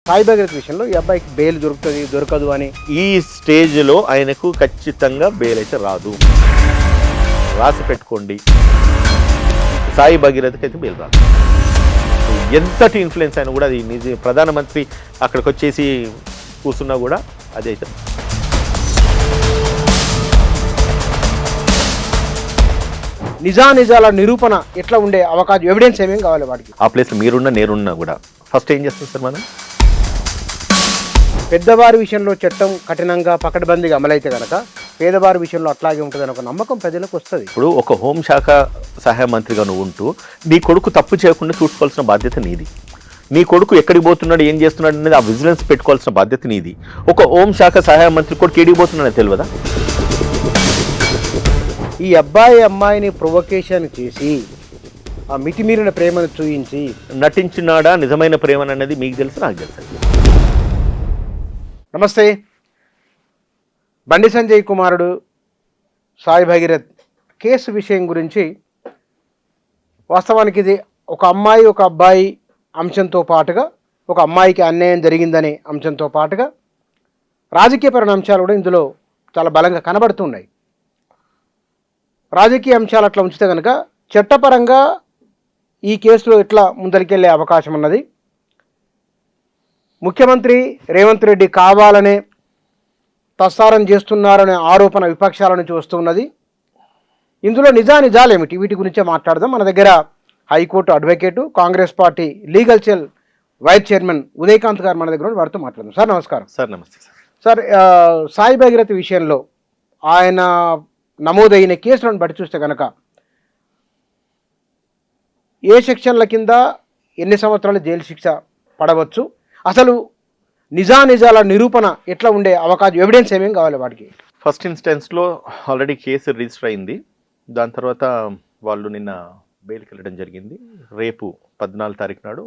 సాయి భగీరథ్ విషయంలో ఈ అబ్బాయికి బెయిల్ దొరుకుతుంది దొరకదు అని ఈ స్టేజ్లో ఆయనకు ఖచ్చితంగా బెయిల్ అయితే రాదు. రాసి పెట్టుకోండి, సాయి భగీరథకి అయితే బెయిల్ రాదు. ఎంతటి ఇన్ఫ్లుయెన్స్ అయినా కూడా, అది నిజ ప్రధానమంత్రి అక్కడికి వచ్చేసి కూర్చున్నా కూడా అది అయితే నిజాల నిరూపణ ఎట్లా ఉండే అవకాశం, ఎవిడెన్స్ ఏమేమి కావాలి వాడికి? ఆ ప్లేస్లో మీరున్నా నేనున్నా కూడా ఫస్ట్ ఏం చేస్తాం సార్ మనం? పెద్దవారి విషయంలో చట్టం కఠినంగా పకడ్బందీగా అమలైతే కనుక పేదవారి విషయంలో అట్లాగే ఉంటుందని ఒక నమ్మకం ప్రజలకు వస్తుంది. ఇప్పుడు ఒక హోంశాఖ సహాయ మంత్రిగా నువ్వు ఉంటూ నీ కొడుకు తప్పు చేయకుండా చూసుకోవాల్సిన బాధ్యత నీది. నీ కొడుకు ఎక్కడికి పోతున్నాడు, ఏం చేస్తున్నాడు అనేది ఆ విజిలెన్స్ పెట్టుకోవాల్సిన బాధ్యత నీది. ఒక హోంశాఖ సహాయ మంత్రి కొడుకు ఏడికి పోతున్నాడని తెలియదా? ఈ అమ్మాయిని ప్రొవొకేషన్ చేసి ఆ మితిమీరిన ప్రేమను చూయించి నటించినాడా నిజమైన ప్రేమ అనేది మీకు తెలుసు, నాకు తెలుసు. నమస్తే. బండి సంజయ్ కుమారుడు సాయి భగీరథ్ కేసు విషయం గురించి వాస్తవానికి ఇది ఒక అమ్మాయి ఒక అబ్బాయి అంశంతో పాటుగా, ఒక అమ్మాయికి అన్యాయం జరిగిందనే అంశంతో పాటుగా రాజకీయపరమైన అంశాలు కూడా ఇందులో చాలా బలంగా కనబడుతున్నాయి. రాజకీయ అంశాలు అట్లా ఉంచితే కనుక చట్టపరంగా ఈ కేసులో ఎట్లా ముందరికెళ్ళే అవకాశం ఉన్నది. ముఖ్యమంత్రి రేవంత్ రెడ్డి కావాలనే తస్సారం చేస్తున్నారనే ఆరోపణ విపక్షాల నుంచి వస్తున్నది. ఇందులో నిజాలు ఏమిటి, వీటి గురించే మాట్లాడదాం. మన దగ్గర high court advocate, Congress party legal cell vice chairman Udayakanth గారు మన దగ్గర, వారితో మాట్లాడదాం. సార్ నమస్కారం. సార్ నమస్తే సార్. సార్, సాయి భగీరథ్ విషయంలో ఆయన నమోదైన కేసులను బట్టి చూస్తే కనుక ఏ సెక్షన్ల కింద ఎన్ని సంవత్సరాల జైలు శిక్ష పడవచ్చు, అసలు నిజాల నిరూపణ ఎట్లా ఉండే అవకాశం, ఎవిడెన్స్ ఏమేమి కావాలి వాడికి? ఫస్ట్ ఇన్స్టెన్స్లో ఆల్రెడీ కేసు రిజిస్టర్ అయింది. దాని తర్వాత వాళ్ళు నిన్న బెయిల్కి వెళ్ళడం జరిగింది. రేపు 14 తారీఖు నాడు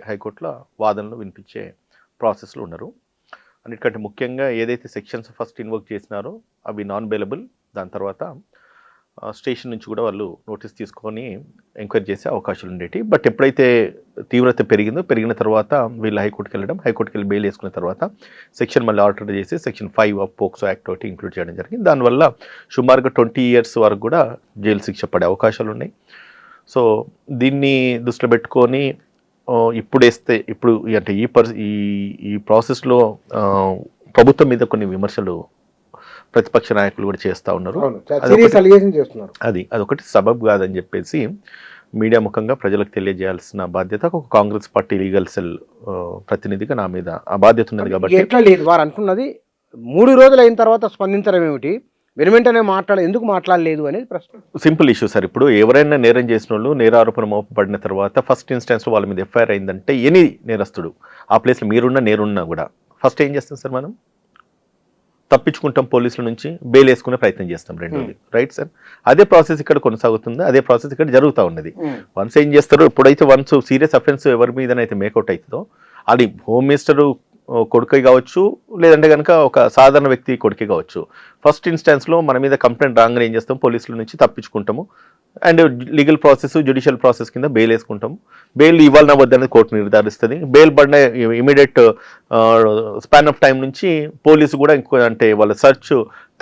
హైకోర్టులో వాదనలు వినిపించే ప్రాసెస్లో ఉన్నారు. అన్నిటికంటే ముఖ్యంగా ఏదైతే సెక్షన్స్ ఫస్ట్ ఇన్వోక్ చేసినారో అవి నాన్ బెయిలబుల్. దాని తర్వాత స్టేషన్ నుంచి కూడా వాళ్ళు నోటీస్ తీసుకొని ఎంక్వైరీ చేసే అవకాశాలు ఉండేవి. బట్ ఎప్పుడైతే తీవ్రత పెరిగిన తర్వాత వీళ్ళు హైకోర్టుకి వెళ్ళడం, హైకోర్టుకి వెళ్ళి బెయిల్ వేసుకున్న తర్వాత సెక్షన్ మళ్ళీ ఆల్టర్ చేసి సెక్షన్ 5 ఆఫ్ పోక్సో యాక్ట్ ఒకటి ఇంక్లూడ్ చేయడం జరిగింది. దానివల్ల సుమారుగా 20 years వరకు కూడా జైలు శిక్ష పడే అవకాశాలు ఉన్నాయి. సో దీన్ని దృష్టిలో పెట్టుకొని ఇప్పుడు అంటే ఈ ప్రాసెస్లో ప్రభుత్వం మీద కొన్ని విమర్శలు ప్రతిపక్ష నాయకులు కూడా చేస్తూ ఉన్నారు. అదొకటి సబబ్ కాదని చెప్పేసి మీడియా ముఖంగా ప్రజలకు తెలియజేయాల్సిన బాధ్యత ఒక కాంగ్రెస్ పార్టీ లీగల్ సెల్ ప్రతినిధిగా నా మీద ఆ బాధ్యత ఉన్నది. కాబట్టి ఎట్లా లేదు వారు అంటున్నది 3 రోజులు అయిన తర్వాత స్పందించడం ఏమిటి, వెనువెంటనే ఎందుకు మాట్లాడలేదు అనేది ప్రశ్న. Simple issue sir. ఇప్పుడు ఎవరైనా నేరం చేసిన వాళ్ళు నేరారోపణ మోపబడిన తర్వాత ఫస్ట్ ఇన్స్టెన్స్లో వాళ్ళ మీద ఎఫ్ఐఆర్ అయిందంటే ఎనీ నేరస్తుడు ఆ ప్లేస్లో నేరున్నా కూడా ఫస్ట్ ఏం చేస్తాం సార్? మనం తప్పించుకుంటాం, పోలీసుల నుంచి బెయిల్ వేసుకునే ప్రయత్నం చేస్తాం, రెండోది. Right sir? అదే ప్రాసెస్ ఇక్కడ కొనసాగుతుంది, అదే ప్రాసెస్ ఇక్కడ జరుగుతూ ఉన్నది. వన్స్ ఏం చేస్తారు, ఇప్పుడైతే వన్స్ సీరియస్ అఫెన్స్ ఎవరి మీదనైతే మేకౌట్ అవుతుందో అది హోమ్ మినిస్టర్ కొడుకే కావచ్చు, లేదంటే కనుక ఒక సాధారణ వ్యక్తి కొడుకే కావచ్చు, ఫస్ట్ ఇన్స్టాన్స్లో మన మీద కంప్లైంట్ రాగానే ఏం చేస్తాం, పోలీసుల నుంచి తప్పించుకుంటాము and legal process judicial process కింద బెయిల్ వేసుకుంటాము. బెయిల్ ఇవ్వాలన్నా వద్దనేది కోర్టు నిర్ధారిస్తుంది. బెయిల్ పడిన ఇమీడియట్ స్పాన్ ఆఫ్ టైం నుంచి పోలీసు కూడా అంటే వాళ్ళ సెర్చ్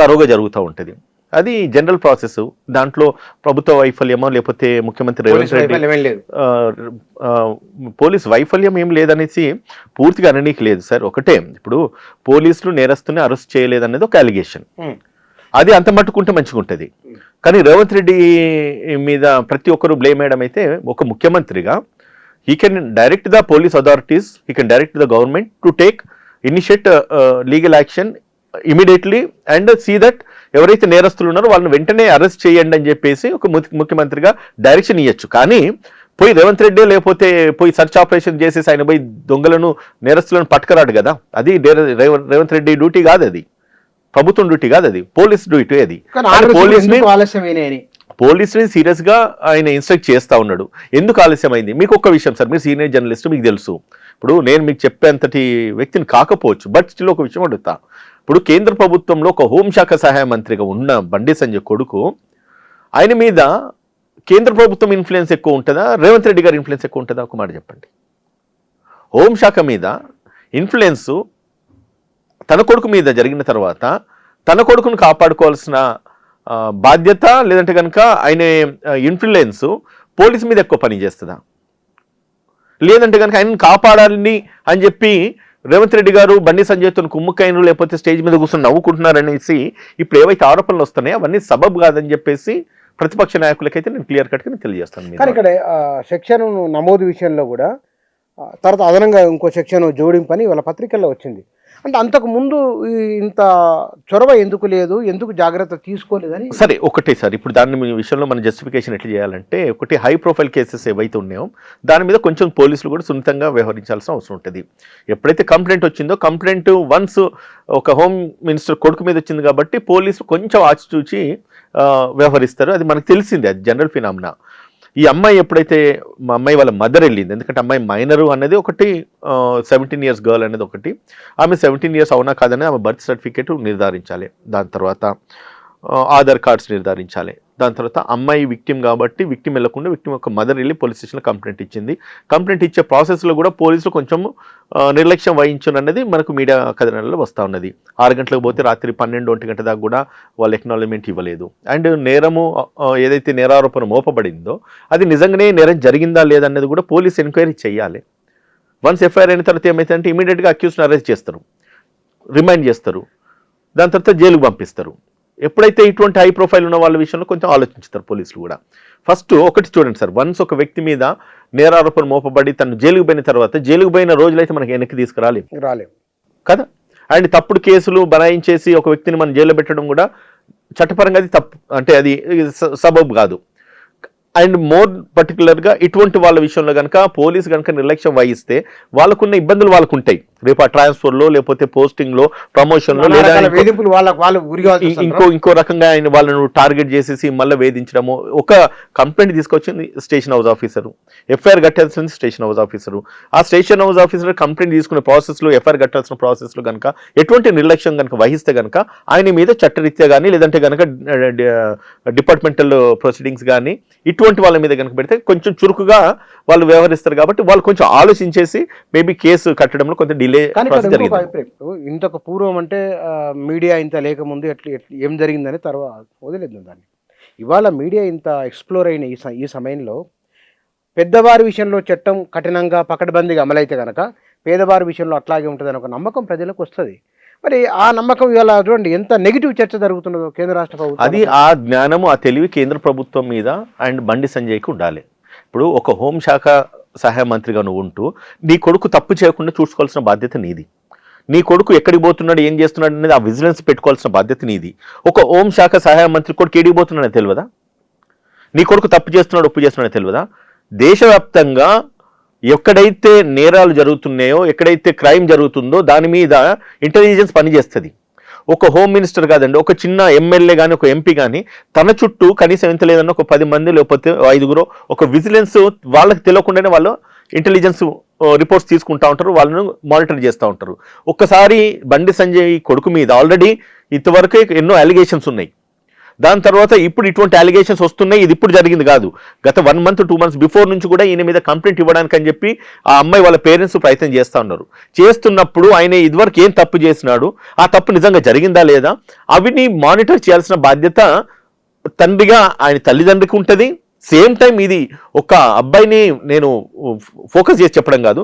తరువుగా జరుగుతూ ఉంటుంది. అది జనరల్ ప్రాసెస్. దాంట్లో ప్రభుత్వ వైఫల్యమో లేకపోతే ముఖ్యమంత్రి రేవంత్ రెడ్డి పోలీస్ వైఫల్యం ఏం లేదనేసి పూర్తిగా అననీకి లేదు సార్. ఒకటే, ఇప్పుడు పోలీసులు నేరస్తుని అరెస్ట్ చేయలేదనేది ఒక అలిగేషన్. అది అంత మట్టుకుంటే మంచిగా ఉంటుంది. కానీ రేవంత్ రెడ్డి మీద ప్రతి ఒక్కరు బ్లేమ్ వేయడం అయితే, ఒక ముఖ్యమంత్రిగా he can direct the police authorities, he can direct the government to take initiate legal action immediately and see that ఎవరైతే నేరస్తులు ఉన్నారో వాళ్ళని వెంటనే అరెస్ట్ చేయండి అని చెప్పేసి ఒక ముఖ్యమంత్రిగా డైరెక్షన్ ఇవ్వచ్చు. కానీ పోయి రేవంత్ రెడ్డి లేకపోతే పోయి సర్చ్ ఆపరేషన్ చేసేసి ఆయన పోయి దొంగలను నేరస్తులను పట్టుకురాడు కదా. అది రేవంత్ రెడ్డి డ్యూటీ కాదు, అది ప్రభుత్వం డ్యూటీ కాదు, అది పోలీస్ డ్యూటీ. అది పోలీసుని సీరియస్ గా ఆయన ఇన్స్ట్రక్ట్ చేస్తా ఉన్నాడు. ఎందుకు ఆలస్యమైంది? మీకు ఒక్క విషయం సార్, మీరు సీనియర్ జర్నలిస్ట్, మీకు తెలుసు. ఇప్పుడు నేను మీకు చెప్పేంతటి వ్యక్తిని కాకపోవచ్చు, బట్ స్టిల్ ఒక విషయం అడుగుతా. ఇప్పుడు కేంద్ర ప్రభుత్వంలో ఒక హోంశాఖ సహాయ మంత్రిగా ఉన్న బండి సంజయ్ కొడుకు, ఆయన మీద కేంద్ర ప్రభుత్వం ఇన్ఫ్లుయెన్స్ ఎక్కువ ఉంటుందా, రేవంత్ రెడ్డి గారి ఇన్ఫ్లుయెన్స్ ఎక్కువ ఉంటుందా? ఒక మాట చెప్పండి. హోంశాఖ మీద ఇన్ఫ్లుయెన్స్ తన కొడుకు మీద జరిగిన తర్వాత తన కొడుకును కాపాడుకోవాల్సిన బాధ్యత లేదంటే కనుక ఆయన ఇన్ఫ్లుయెన్స్ పోలీస్ మీద ఎక్కువ పని చేస్తుందా? లేదంటే కనుక ఆయనను కాపాడాలని అని చెప్పి రేవంత్ రెడ్డి గారు బండి సంజయ్తో కుమ్ముకైనరు లేకపోతే స్టేజ్ మీద కూర్చొని నవ్వుకుంటున్నారనేసి ఇప్పుడు ఏవైతే ఆరోపణలు వస్తున్నాయో అవన్నీ సబబు కాదని చెప్పేసి ప్రతిపక్ష నాయకులకైతే నేను క్లియర్ కట్గా నేను తెలియజేస్తాను. కానీ ఇక్కడ సెక్షన్ నమోదు విషయంలో కూడా తర్వాత అదనంగా ఇంకో సెక్షన్ జోడింపని వాళ్ళ పత్రికల్లో వచ్చింది. అంటే అంతకు ముందు ఇంత చొరవ ఎందుకు లేదు, ఎందుకు జాగ్రత్త తీసుకోలేదని. సరే ఒకటే సార్, ఇప్పుడు దాని విషయంలో మన జస్టిఫికేషన్ ఎట్లా చేయాలంటే, ఒకటి హై ప్రొఫైల్ కేసెస్ ఏవైతే ఉన్నాయో దాని మీద కొంచెం పోలీసులు కూడా సున్నితంగా వ్యవహరించాల్సిన అవసరం ఉంటుంది. ఎప్పుడైతే కంప్లైంట్ వచ్చిందో కంప్లైంట్ వన్స్ ఒక హోమ్ మినిస్టర్ కొడుకు మీద వచ్చింది కాబట్టి పోలీసులు కొంచెం ఆచితూచి వ్యవహరిస్తారు. అది మనకు తెలిసిందే, అది జనరల్ ఫినామినా. ఈ అమ్మాయి ఎప్పుడైతే మా అమ్మాయి వాళ్ళ మదర్ వెళ్ళింది, ఎందుకంటే అమ్మాయి మైనరు అనేది ఒకటి, 17 years గర్ల్ అనేది ఒకటి, ఆమె 17 years అవునా కాదని ఆమె బర్త్ సర్టిఫికేట్ నిర్ధారించాలి, దాని తర్వాత ఆధార్ కార్డ్స్ నిర్ధారించాలి, దాని తర్వాత అమ్మాయి విక్టిమ్ కాబట్టి విక్టిమ్ వెళ్లకుండా విక్టిమ్ యొక్క మదర్ వెళ్ళి పోలీస్ స్టేషన్లో కంప్లైంట్ ఇచ్చింది. కంప్లైంట్ ఇచ్చే ప్రాసెస్లో కూడా పోలీసులు కొంచెం నిర్లక్ష్యం వహించున్నది మనకు మీడియా కథనాలలో వస్తూ ఉన్నది. 6 గంటలకు పోతే రాత్రి 12-1 గంట దాకా కూడా వాళ్ళు ఎక్నాలజ్మెంట్ ఇవ్వలేదు. అండ్ నేరము ఏదైతే నేరారోపణ మోపబడిందో అది నిజంగానే నేరం జరిగిందా లేదన్నది కూడా పోలీస్ ఎంక్వైరీ చేయాలి. వన్స్ ఎఫ్ఐఆర్ అయిన తర్వాత ఏమైతే ఇమీడియట్గా అక్యూస్ని అరెస్ట్ చేస్తారు, రిమైండ్ చేస్తారు, దాని తర్వాత జైలుకు పంపిస్తారు. ఎప్పుడైతే ఇటువంటి హై ప్రొఫైల్ ఉన్న వాళ్ళ విషయంలో కొంచెం ఆలోచించుతారు పోలీసులు కూడా. ఫస్ట్ ఒకటి చూడండి సార్, వన్స్ ఒక వ్యక్తి మీద నేరారోపణ మోపబడి తను జైలుకు పోయిన తర్వాత జైలుకు పోయిన రోజులైతే మనకి వెనక్కి తీసుకురాలేము కదా. అండ్ తప్పుడు కేసులు బనాయించేసి ఒక వ్యక్తిని మనం జైల్లో పెట్టడం కూడా చట్టపరంగా అది తప్పు, అంటే అది సబబు కాదు. అండ్ మోర్ పర్టికులర్గా ఇటువంటి వాళ్ళ విషయంలో కనుక పోలీసు కనుక నిర్లక్ష్యం వహిస్తే వాళ్ళకున్న ఇబ్బందులు వాళ్ళకు ఉంటాయి. రేపు ఆ ట్రాన్స్ఫర్లో లేకపోతే పోస్టింగ్లో ప్రమోషన్లో లేదా ఇంకో రకంగా ఆయన వాళ్ళను టార్గెట్ చేసేసి మళ్ళీ వేధించడము. ఒక కంప్లైంట్ తీసుకొచ్చింది స్టేషన్ హౌస్ ఆఫీసరు, ఎఫ్ఐఆర్ కట్టాల్సింది స్టేషన్ హౌస్ ఆఫీసరు. ఆ స్టేషన్ హౌస్ ఆఫీసర్ కంప్లైంట్ తీసుకునే ప్రాసెస్లో ఎఫ్ఐఆర్ కట్టాల్సిన ప్రాసెస్లో కనుక ఎటువంటి నిర్లక్ష్యం కనుక వహిస్తే కనుక ఆయన మీద చట్టరీత్యా కానీ లేదంటే కనుక డిపార్ట్మెంటల్ ప్రొసీడింగ్స్ కానీ ఇటువంటి వాళ్ళ మీద కనుక పెడితే కొంచెం చురుకుగా వాళ్ళు వ్యవహరిస్తారు. కాబట్టి వాళ్ళు కొంచెం ఆలోచించేసి మేబీ కేసు కట్టడంలో కొంచెం డిలే. ఇంతకు పూర్వం అంటే మీడియా ఇంత లేకముందు ఏం జరిగిందని తర్వాత వదిలేదు దాన్ని. ఇవాళ మీడియా ఇంత ఎక్స్ప్లోర్ అయిన ఈ సమయంలో పెద్దవారి విషయంలో చట్టం కఠినంగా పకడ్బందీగా అమలైతే కనుక పేదవారి విషయంలో అట్లాగే ఉంటుందని ఒక నమ్మకం ప్రజలకు వస్తుంది. మరి ఆ నమ్మకం ఇవాళ చూడండి ఎంత నెగిటివ్ చర్చ జరుగుతున్నదో కేంద్ర రాష్ట్ర ప్రభుత్వం. అది ఆ జ్ఞానము ఆ తెలివి కేంద్ర ప్రభుత్వం మీద అండ్ బండి సంజయ్కి ఉండాలి. ఇప్పుడు ఒక హోంశాఖ సహాయ మంత్రిగా నువ్వు ఉంటూ నీ కొడుకు తప్పు చేయకుండా చూసుకోవాల్సిన బాధ్యత నీది. నీ కొడుకు ఎక్కడికి పోతున్నాడు ఏం చేస్తున్నాడు అనేది ఆ విజిలెన్స్ పెట్టుకోవాల్సిన బాధ్యత నీది. ఒక హోంశాఖ సహాయ మంత్రి కొడుకు ఏడికి పోతున్నాడో తెలియదా? నీ కొడుకు తప్పు చేస్తున్నాడు ఒప్పు చేస్తున్నాడో తెలియదా? దేశవ్యాప్తంగా ఎక్కడైతే నేరాలు జరుగుతున్నాయో ఎక్కడైతే క్రైమ్ జరుగుతుందో దాని మీద ఇంటెలిజెన్స్ పనిచేస్తుంది. ఒక హోమ్ మినిస్టర్ కాదండి, ఒక చిన్న ఎమ్మెల్యే కానీ ఒక ఎంపీ కానీ తన చుట్టూ కనీసం ఎంత లేదన్నా ఒక 10 మంది లేకపోతే 5 ఒక విజిలెన్స్ వాళ్ళకి తెలియకుండానే వాళ్ళు ఇంటెలిజెన్స్ రిపోర్ట్స్ తీసుకుంటూ ఉంటారు, వాళ్ళను మానిటర్ చేస్తూ ఉంటారు. ఒక్కసారి బండి సంజయ్ కొడుకు మీద ఆల్రెడీ ఇంతవరకు ఎన్నో అలిగేషన్స్ ఉన్నాయి. దాని తర్వాత ఇప్పుడు ఇటువంటి అలిగేషన్స్ వస్తున్నాయి. ఇది ఇప్పుడు జరిగింది కాదు, గత 1 month 2 months బిఫోర్ నుంచి కూడా ఈయన మీద కంప్లైంట్ ఇవ్వడానికి అని చెప్పి ఆ అమ్మాయి వాళ్ళ పేరెంట్స్ ప్రయత్నం చేస్తూ ఉన్నారు. చేస్తున్నప్పుడు ఆయన ఇదివరకు ఏం తప్పు చేసినాడు, ఆ తప్పు నిజంగా జరిగిందా లేదా, అవిని మానిటర్ చేయాల్సిన బాధ్యత తండ్రిగా ఆయన తల్లిదండ్రికి ఉంటుంది. సేమ్ టైం ఇది ఒక అబ్బాయిని నేను ఫోకస్ చేసి చెప్పడం కాదు,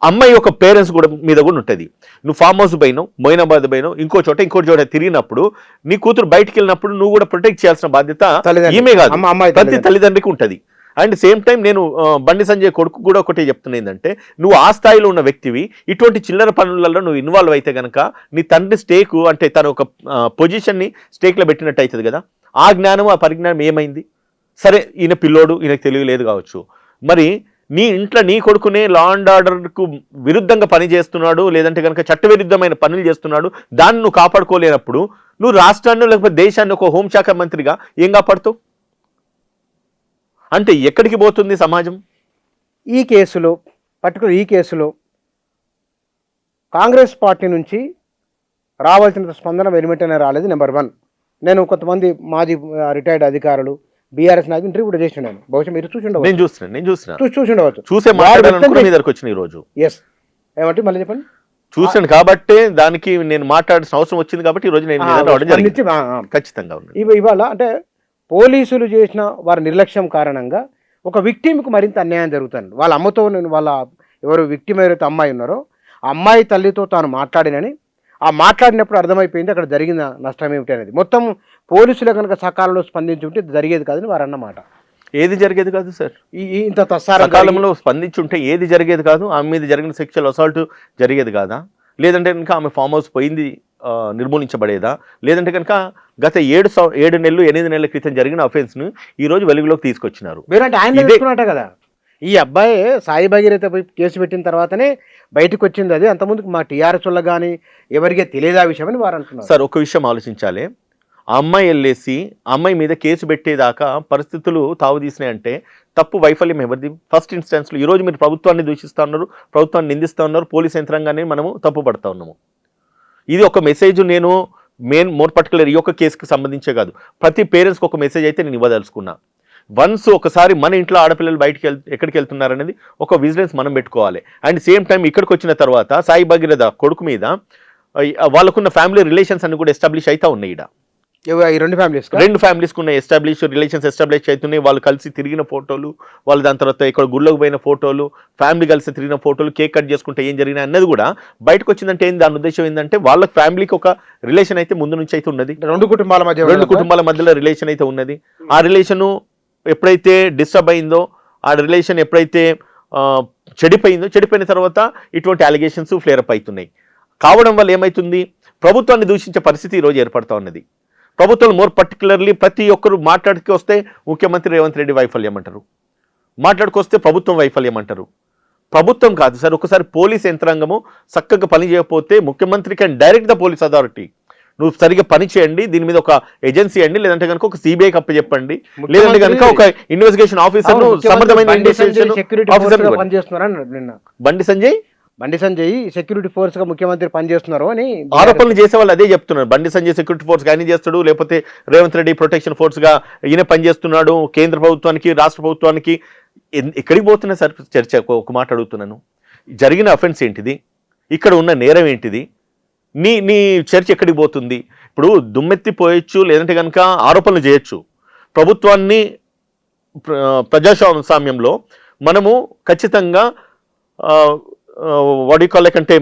అమ్మాయి యొక్క పేరెంట్స్ కూడా మీద కూడా ఉంటుంది. నువ్వు ఫామ్ హౌస్ పోయినావు, మొయినాబాద్ పోయినావు, ఇంకో చోట తిరిగినప్పుడు నీ కూతురు బయటికి వెళ్ళినప్పుడు నువ్వు కూడా ప్రొటెక్ట్ చేయాల్సిన బాధ్యత ఈమె కాదు, ప్రతి తల్లిదండ్రికి ఉంటుంది. అండ్ సేమ్ టైం నేను బండి సంజయ్ కొడుకు కూడా ఒకటే చెప్తున్నా ఏంటంటే, నువ్వు ఆ స్థాయిలో ఉన్న వ్యక్తివి, ఇటువంటి చిల్లర పనులలో నువ్వు ఇన్వాల్వ్ అయితే కనుక నీ తండ్రి స్టేక్ అంటే తన ఒక పొజిషన్ని స్టేక్లో పెట్టినట్టు అవుతుంది కదా. ఆ జ్ఞానం ఆ పరిజ్ఞానం ఏమైంది? సరే ఈయన పిల్లోడు, ఈయనకు తెలియలేదు కావచ్చు, మరి నీ ఇంట్లో నీ కొడుకునే లా అండ్ ఆర్డర్కు విరుద్ధంగా పని చేస్తున్నాడు లేదంటే కనుక చట్టవిరుద్ధమైన పనులు చేస్తున్నాడు, దాన్ని నువ్వు కాపాడుకోలేనప్పుడు నువ్వు రాష్ట్రాన్ని లేకపోతే దేశాన్ని ఒక హోంశాఖ మంత్రిగా ఏం కాపాడుతావు? అంటే ఎక్కడికి పోతుంది సమాజం? ఈ కేసులో కాంగ్రెస్ పార్టీ నుంచి రావాల్సిన స్పందన వెలువెంటనే రాలేదు. నెంబర్ 1, నేను కొంతమంది మాజీ రిటైర్డ్ అధికారులు బీఆర్ఎస్ నాకు ఇంటర్వ్యూ కూడా చేసిన, బహుశా మీరు చూసి ఉండవచ్చు. నేను చూసి ఉండవచ్చు, చూసే మాట్లాడాలనుకుని మీ దగ్గరికి వచ్చిన ఈ రోజు. ఎస్, ఏమంటే మళ్ళీ చెప్పండి. చూశాను కాబట్టి దానికి నేను మాట్లాడాల్సిన అవసరం వచ్చింది కాబట్టి ఈ రోజు నేను రావడం జరిగింది. ఖచ్చితంగా ఇవాళ అంటే పోలీసులు చేసిన వారి నిర్లక్ష్యం కారణంగా ఒక విక్టిమ్కి మరింత అన్యాయం జరుగుతుంది. వాళ్ళ అమ్మతో వాళ్ళ ఎవరు విక్టిమ్ ఎవరైతే అమ్మాయి ఉన్నారో ఆ అమ్మాయి తల్లితో తాను మాట్లాడినని, ఆ మాట్లాడినప్పుడు అర్థమైపోయింది అక్కడ జరిగిన నష్టం ఏమిటి అనేది. మొత్తం పోలీసులు కనుక సకాలంలో స్పందించుంటే జరిగేది కాదని వారు అన్నమాట. ఏది జరిగేది కాదు సార్, ఇంత సకాలంలో స్పందించుంటే ఏది జరిగేది కాదు. ఆమె మీద జరిగిన సెక్షువల్ అసాల్ట్ జరిగేది కాదా, లేదంటే కనుక ఆమె ఫామ్ హౌస్ పోయింది నిర్మూలించబడేదా, లేదంటే కనుక గత 7 నెలలు 8 నెలల క్రితం జరిగిన అఫెన్స్ను ఈ రోజు వెలుగులోకి తీసుకొచ్చినారు. మీరంటే ఆయన తెలుసుకున్నట్ట కదా, ఈ అబ్బాయి సాయి భగీరథ పోయి కేసు పెట్టిన తర్వాతనే బయటకు వచ్చింది. అది అంతకుముందుకు మా టీఆర్ఎస్ వల్ల కానీ ఎవరికే తెలియదు ఆ విషయం అని వారు అంటున్నారు. సార్ ఒక విషయం ఆలోచించాలి, ఆ అమ్మాయి వెళ్ళేసి ఆ అమ్మాయి మీద కేసు పెట్టేదాకా పరిస్థితులు తావుదీసినాయంటే తప్పు వైఫల్యం ఎవరిది? ఫస్ట్ ఇన్స్టెన్స్లో ఈరోజు మీరు ప్రభుత్వాన్ని దూషిస్తూ ఉన్నారు, ప్రభుత్వాన్ని నిందిస్తూ ఉన్నారు, పోలీస్ యంత్రాంగాన్ని మనము తప్పు పడుతూ ఉన్నాము. ఇది ఒక మెసేజ్ నేను మోర్ పర్టికులర్ ఈ యొక్క కేసుకి సంబంధించే కాదు, ప్రతి పేరెంట్స్కి ఒక మెసేజ్ అయితే నేను ఇవ్వదలుచుకున్నా. వన్స్ ఒకసారి మన ఇంట్లో ఆడపిల్లలు బయటికి ఎక్కడికి వెళ్తున్నారనేది ఒక విజిలెన్స్ మనం పెట్టుకోవాలి. అండ్ సేమ్ టైం ఇక్కడికి వచ్చిన తర్వాత సాయి భగీరథ కొడుకు మీద వాళ్ళకున్న ఫ్యామిలీ రిలేషన్స్ అన్ని కూడా ఎస్టాబ్లిష్ అవుతా ఉన్నాయి. రెండు ఫ్యామిలీస్కి ఉన్న రిలేషన్స్ ఎస్టాబ్లిష్ అవుతున్నాయి. వాళ్ళు కలిసి తిరిగిన ఫోటోలు, వాళ్ళు దాని తర్వాత ఇక్కడ గుళ్ళకు పోయిన ఫోటోలు, ఫ్యామిలీ కలిసి తిరిగిన ఫోటోలు, కేక్ కట్ చేసుకుంటే ఏం జరిగినా అన్నది కూడా బయటకు వచ్చిందంటే ఏంది, దాని ఉద్దేశం ఏంటంటే వాళ్ళ ఫ్యామిలీకి ఒక రిలేషన్ అయితే ముందు నుంచి అయితే ఉన్నది. రెండు కుటుంబాల మధ్యలో రిలేషన్ అయితే ఉన్నది. ఆ రిలేషను ఎప్పుడైతే డిస్టర్బ్ అయిందో, ఆ రిలేషన్ ఎప్పుడైతే చెడిపోయిన తర్వాత ఇటువంటి అలిగేషన్స్ ఫ్లేరప్ అవుతున్నాయి. కావడం వల్ల ఏమవుతుంది, ప్రభుత్వాన్ని దూషించే పరిస్థితి ఈరోజు ఏర్పడుతూ ఉన్నది. ప్రభుత్వం మోర్ పర్టికులర్లీ ప్రతి ఒక్కరు మాట్లాడికి వస్తే ముఖ్యమంత్రి రేవంత్ రెడ్డి వైఫల్యం అంటారు, మాట్లాడుకొస్తే ప్రభుత్వం వైఫల్యం అంటారు. ప్రభుత్వం కాదు సార్, ఒకసారి పోలీస్ యంత్రాంగము చక్కగా పని చేయకపోతే ముఖ్యమంత్రి can direct the police authority, నువ్వు సరిగ్గా పని చేయండి, దీని మీద ఒక ఏజెన్సీ అండి, లేదంటే కనుక ఒక సిబిఐకి అప్పచెప్పండి, లేదంటే కనుక ఒక investigation officer సమర్థమైన Bandi Sanjay security force గా ముఖ్యమంత్రి పనిచేస్తున్నారు అని ఆరోపణలు చేసే వాళ్ళు అదే చెప్తున్నారు. బండి సంజయ్ సెక్యూరిటీ ఫోర్స్ గా ఆయన చేస్తాడు, లేకపోతే రేవంత్ రెడ్డి ప్రొటెక్షన్ ఫోర్స్ గా ఈయన పనిచేస్తున్నాడు, కేంద్ర ప్రభుత్వానికి రాష్ట్ర ప్రభుత్వానికి. ఎక్కడికి పోతున్నా సార్ చర్చ? ఒక మాట అడుగుతున్నాను, జరిగిన అఫెన్స్ ఏంటిది, ఇక్కడ ఉన్న నేరం ఏంటిది, నీ చర్చ ఎక్కడికి పోతుంది? ఇప్పుడు దుమ్మెత్తిపోయచ్చు, లేదంటే కనుక ఆరోపణలు చేయొచ్చు. ప్రభుత్వాన్ని ప్రజాస్వామ్యంలో మనము ఖచ్చితంగా అంటే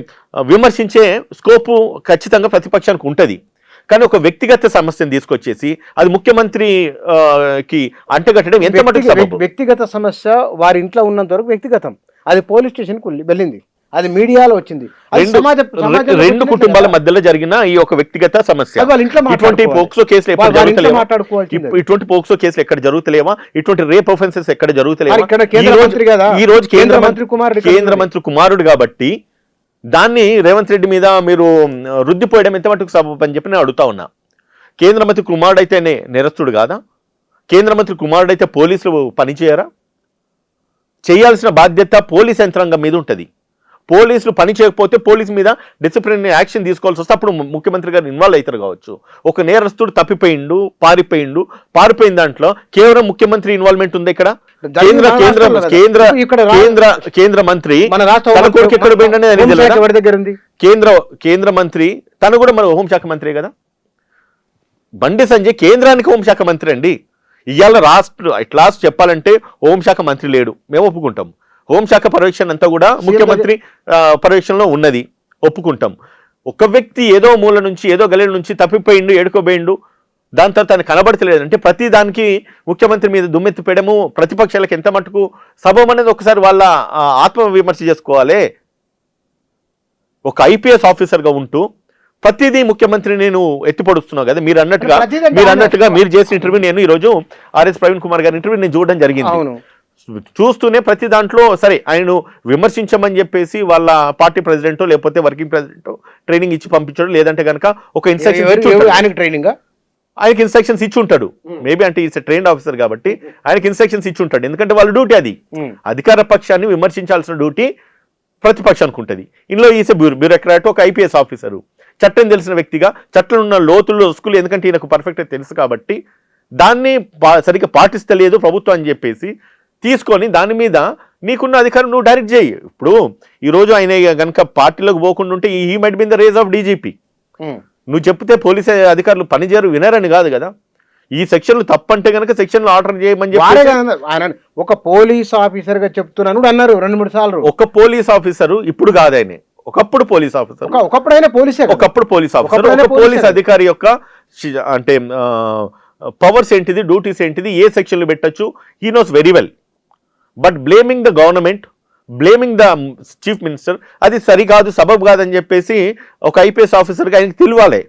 విమర్శించే స్కోపు ఖచ్చితంగా ప్రతిపక్షానికి ఉంటుంది. కానీ ఒక వ్యక్తిగత సమస్యను తీసుకొచ్చేసి అది ముఖ్యమంత్రికి అంటగట్టడం ఎంత మటుకు వ్యక్తిగత సమస్య వారి ఇంట్లో ఉన్నంత వరకు వ్యక్తిగతం, అది పోలీస్ స్టేషన్కి వెళ్ళింది, అది మీడియాలో వచ్చింది. రెండు కుటుంబాల మధ్యలో జరిగిన ఈ ఒక వ్యక్తిగత సమస్య. ఇటువంటి పోక్సో కేసులు ఇటువంటి పోక్సో కేసులు ఎక్కడ జరుగుతలేవా? ఇటువంటి రేప్ ఆఫెన్సెస్ ఎక్కడ జరుగుతలేవా? ఈ రోజు కేంద్ర మంత్రి కుమారుడు కాబట్టి దాన్ని రేవంత్ రెడ్డి మీద మీరు రుద్దిపోయడం ఎంత మటుకు సబబు అని చెప్పి నేను అడుగుతా ఉన్నా. కేంద్ర మంత్రి కుమారుడు అయితే నేరస్తుడు కాదా? కేంద్ర మంత్రి కుమారుడు అయితే పోలీసులు పనిచేయరా? చేయాల్సిన బాధ్యత పోలీస్ యంత్రాంగం మీద ఉంటుంది. పోలీసులు పని చేయకపోతే పోలీసు మీద డిసిప్లినరీ యాక్షన్ తీసుకోవాల్సి వస్తే అప్పుడు ముఖ్యమంత్రి గారు ఇన్వాల్వ్ అవుతారు కావచ్చు. ఒక నేరస్తుడు తప్పిపోయిండు, పారిపోయిన దాంట్లో కేవలం ముఖ్యమంత్రి ఇన్వాల్వ్మెంట్ ఉంది. ఇక్కడ కేంద్ర మంత్రి తన కొడుకు ఎక్కడ పోయిండనే కేంద్ర మంత్రి తను కూడా మన హోంశాఖ మంత్రి కదా. బండి సంజయ్ కేంద్రానికి హోంశాఖ మంత్రి అండి. ఇవాళ లాస్ట్ చెప్పాలంటే హోంశాఖ మంత్రి లేడు, మేము ఒప్పుకుంటాం. హోంశాఖ పర్యవేక్షణ అంతా కూడా ముఖ్యమంత్రి పర్యవేక్షణలో ఉన్నది, ఒప్పుకుంటాం. ఒక వ్యక్తి ఏదో మూల నుంచి ఏదో గల్లెల నుంచి తప్పిపోయిండు, ఏడుకోబోయిండు, దాని తర్వాత తను కనబడతలేదంటే ప్రతి దానికి ముఖ్యమంత్రి మీద దుమ్మెత్తిపోయడము ప్రతిపక్షాలకు ఎంత మటుకు సబబు అనేది ఒకసారి వాళ్ళ ఆత్మ విమర్శ చేసుకోవాలి. ఒక ఐపీఎస్ ఆఫీసర్గా ఉంటూ ప్రతిదీ ముఖ్యమంత్రి నేను ఎత్తిపడుస్తున్నావు కదా. మీరు అన్నట్టుగా మీరు చేసిన ఇంటర్వ్యూ నేను ఈరోజు ఆర్ఎస్ ప్రవీణ్ కుమార్ గారి ఇంటర్వ్యూ నేను చూడడం జరిగింది. చూస్తూనే ప్రతి దాంట్లో సరే ఆయన విమర్శించమని చెప్పేసి వాళ్ళ పార్టీ ప్రెసిడెంటో లేకపోతే వర్కింగ్ ప్రెసిడెంటో ట్రైనింగ్ ఇచ్చి పంపించాడు, లేదంటే కనుక ఒక ఆయనకి ఇన్స్ట్రక్షన్స్ ఇచ్చి ఉంటాడు. మేబీ అంటే ఈస్ ట్రైన్డ్ ఆఫీసర్ కాబట్టి ఆయనకి ఇన్స్ట్రక్షన్స్ ఇచ్చి ఉంటాడు. ఎందుకంటే వాళ్ళ డ్యూటీ అది, అధికార పక్షాన్ని విమర్శించాల్సిన డ్యూటీ ప్రతిపక్షానికి ఉంటుంది. ఇందులో ఈసే బ్యూరోక్రాట్, ఒక ఐపీఎస్ ఆఫీసరు, చట్టం తెలిసిన వ్యక్తిగా చట్టంలో ఉన్న లోతుల్లో స్కూల్, ఎందుకంటే ఈయనకు పర్ఫెక్ట్గా తెలుసు కాబట్టి దాన్ని సరిగ్గా పాటిస్తలేదు ప్రభుత్వం అని చెప్పేసి తీసుకొని దాని మీద నీకున్న అధికారం నువ్వు డైరెక్ట్ చేయి. ఇప్పుడు ఈరోజు ఆయన కనుక పార్టీలోకి పోకుండా ఉంటే ఈ might been the rage of DGP. నువ్వు చెప్తే పోలీస్ అధికారులు పనిచేయరు, వినరని కాదు కదా. ఈ సెక్షన్లు తప్పంటే కనుక సెక్షన్లు ఆర్డర్ చేయమని చెప్పి ఒక పోలీస్ ఆఫీసర్ గా చెప్తున్నాను అన్నారు 2-3 సార్లు. ఒక పోలీస్ ఆఫీసరు ఇప్పుడు కాదు, ఆయన ఒకప్పుడు పోలీస్ ఆఫీసర్, ఒకప్పుడు పోలీస్ ఆఫీసర్, ఒక పోలీస్ అధికారి యొక్క అంటే పవర్స్ ఏంటిది, డ్యూటీస్ ఏంటిది, ఏ సెక్షన్లు పెట్టచ్చు, he knows very well. But blaming the government, blaming the chief minister, అది సరికాదు, సబబ్ కాదని చెప్పేసి ఒక ఐపీఎస్ ఆఫీసర్గా ఆయనకి తెలియాలి.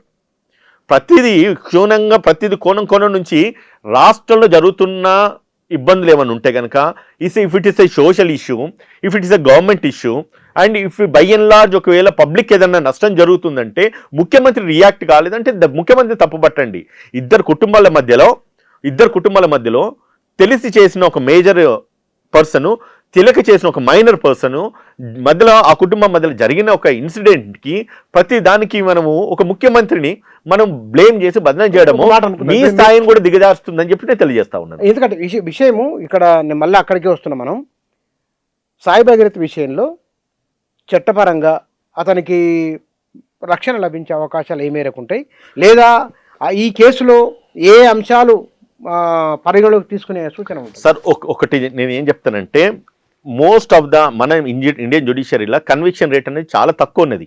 ప్రతిదీ క్షుణ్ణంగా ప్రతిదీ కోణం నుంచి రాష్ట్రంలో జరుగుతున్న ఇబ్బందులు ఏమైనా ఉంటే కనుక if it is a social issue, if it is a government issue, and if by and large ఒకవేళ పబ్లిక్ ఏదన్నా నష్టం జరుగుతుందంటే ముఖ్యమంత్రి రియాక్ట్ కాలేదంటే ముఖ్యమంత్రి తప్పుపట్టండి. ఇద్దరు కుటుంబాల మధ్యలో తెలిసి చేసిన ఒక మేజర్ పర్సను, తెలియక చేసిన ఒక మైనర్ పర్సను మధ్యలో, ఆ కుటుంబం మధ్యలో జరిగిన ఒక ఇన్సిడెంట్కి ప్రతి దానికి మనము ఒక ముఖ్యమంత్రిని మనం బ్లేమ్ చేసి బదనం చేయడము మీ స్థాయిని కూడా దిగజారుస్తుందని చెప్పి నేను తెలియజేస్తా ఉన్నాను. ఎందుకంటే విషయము ఇక్కడ మళ్ళీ అక్కడికే వస్తున్నాం మనం. సాయి భగీరథ్ విషయంలో చట్టపరంగా అతనికి రక్షణ లభించే అవకాశాలు ఏ మేరకు ఉంటాయి, లేదా ఈ కేసులో ఏ అంశాలు పరిగణలోకి తీసుకునే సూచన ఉంటుంది? సార్ ఒకటి నేను ఏం చెప్తానంటే, మోస్ట్ ఆఫ్ ద మన ఇండియన్ జ్యుడిషియరీలో కన్విక్షన్ రేట్ అనేది చాలా తక్కువ ఉన్నది.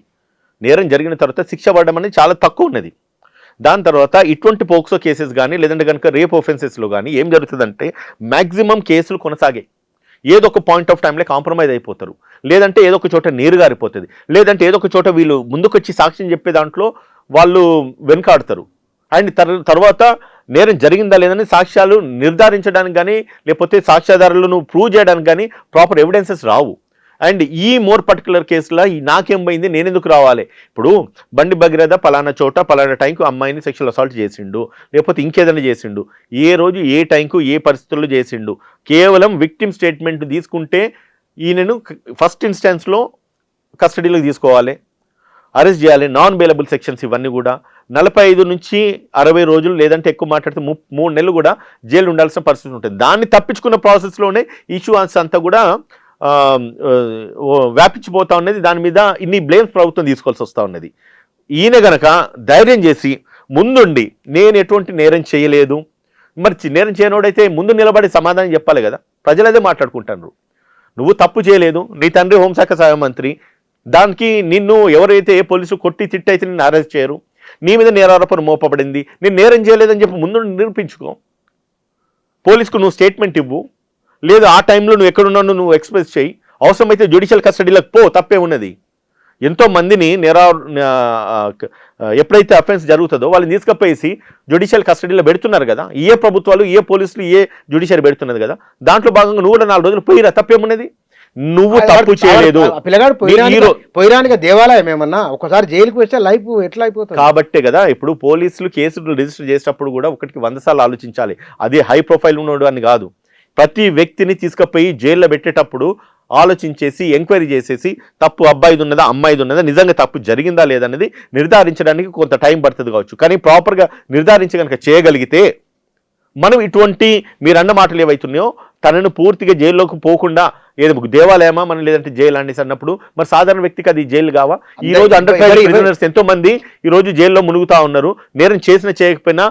నేరం జరిగిన తర్వాత శిక్ష పడడం అనేది చాలా తక్కువ ఉన్నది. దాని తర్వాత ఇటువంటి పోక్సో కేసెస్ కానీ లేదంటే కనుక రేప్ ఒఫెన్సెస్లో కానీ ఏం జరుగుతుందంటే మ్యాక్సిమం కేసులు కొనసాగాయి. ఏదో ఒక పాయింట్ ఆఫ్ టైంలో కాంప్రమైజ్ అయిపోతారు, లేదంటే ఏదో ఒక చోట నీరు గారిపోతుంది, లేదంటే ఏదో ఒక చోట వీళ్ళు ముందుకొచ్చి సాక్ష్యం చెప్పే దాంట్లో వాళ్ళు వెనుకాడతారు. అండ్ తర్వాత నేరం జరిగిందా లేదని సాక్ష్యాలు నిర్ధారించడానికి కానీ లేకపోతే సాక్ష్యాధారాలను ప్రూవ్ చేయడానికి కానీ ప్రాపర్ ఎవిడెన్సెస్ రావు. అండ్ ఈ మోర్ పర్టికులర్ కేసులో నాకేం పోయింది, నేను ఎందుకు రావాలి? ఇప్పుడు బండి భగీరథ పలానా చోట పలానా టైంకు అమ్మాయిని సెక్షువల్ అసాల్ట్ చేసిండు, లేకపోతే ఇంకేదైనా చేసిండు, ఏ రోజు ఏ టైంకు ఏ పరిస్థితుల్లో చేసిండు, కేవలం విక్టిమ్ స్టేట్మెంట్ తీసుకుంటే ఈయనను ఫస్ట్ ఇన్స్టాన్స్లో కస్టడీలోకి తీసుకోవాలి, అరెస్ట్ చేయాలి. నాన్ బెయిలబుల్ సెక్షన్స్ ఇవన్నీ కూడా 45 నుంచి 60 రోజులు, లేదంటే ఎక్కువ మాట్లాడితే 3 నెలలు కూడా జైలు ఉండాల్సిన పరిస్థితి ఉంటుంది. దాన్ని తప్పించుకున్న ప్రాసెస్లోనే ఇష్యూ అంతా కూడా వ్యాపించిపోతా ఉన్నది. దాని మీద ఇన్ని బ్లేమ్స్ ప్రభుత్వం తీసుకోవాల్సి వస్తూ ఉన్నది. ఈయన గనక ధైర్యం చేసి ముందుండి నేను ఎటువంటి నేరం చేయలేదు, మరి నేరం చేయనోడైతే ముందు నిలబడి సమాధానం చెప్పాలి కదా. ప్రజలు అదే మాట్లాడుకుంటారు, నువ్వు తప్పు చేయలేదు, నీ తండ్రి హోంశాఖ సహాయ మంత్రి, దానికి నిన్ను ఎవరైతే ఏ పోలీసు కొట్టి తిట్టయితే నిన్ను అరెస్ట్ చేయరు, నీ మీద నేరారోపణ మోపబడింది, నేను నేరం చేయలేదని చెప్పి ముందు నిరూపించుకో, పోలీసుకు నువ్వు స్టేట్మెంట్ ఇవ్వు, లేదు ఆ టైంలో నువ్వు ఎక్కడున్నావు నువ్వు ఎక్స్ప్రెస్ చేయి, అవసరమైతే జ్యుడిషియల్ కస్టడీలకు పో, తప్పే ఉన్నది. ఎంతో మందిని ఎప్పుడైతే అఫెన్స్ జరుగుతుందో వాళ్ళని తీసుకపోయేసి జ్యుడిషియల్ కస్టడీలో పెడుతున్నారు కదా, ఏ ప్రభుత్వాలు ఏ పోలీసులు ఏ జ్యుడిషియరీ పెడుతున్నది కదా. దాంట్లో భాగంగా నువ్వు కూడా 4 రోజులు పోయిరా, తప్పేమున్నది? నువ్వు తప్పు చేయలేదు. పిల్లగాడు పోయిరానిక దేవాలయం ఏమన్నా ఒకసారి జైలుకి వస్తే లైఫ్ ఎట్లా అయిపోతుంది? కాబట్టే కదా ఇప్పుడు పోలీసులు కేసులు రిజిస్టర్ చేసేటప్పుడు కూడా 100 సార్లు ఆలోచించాలి. అదే హై ప్రొఫైల్ ఉన్నాడు అని కాదు, ప్రతి వ్యక్తిని తీసుకుపోయి జైల్లో పెట్టేటప్పుడు ఆలోచించేసి ఎంక్వైరీ చేసేసి తప్పు అబ్బాయిది ఉన్నదా అమ్మాయిది ఉన్నదా, నిజంగా తప్పు జరిగిందా లేదనేది నిర్ధారించడానికి కొంత టైం పడుతుంది కావచ్చు. కానీ ప్రాపర్గా నిర్ధారించి కనుక చేయగలిగితే మనం ఇటువంటి మీరన్న మాటలు ఏవైతున్నాయో తనను పూర్తిగా జైల్లోకి పోకుండా ఏదో దేవాలయమా మనం లేదంటే జైలు అనేసి అన్నప్పుడు మరి సాధారణ వ్యక్తికి అది జైలు కావా? ఈ రోజు అండర్ ట్రయల్ క్రిమినల్స్ ఎంతో మంది ఈ రోజు జైల్లో మునుగుతా ఉన్నారు, నేరం చేసిన చేయకపోయినా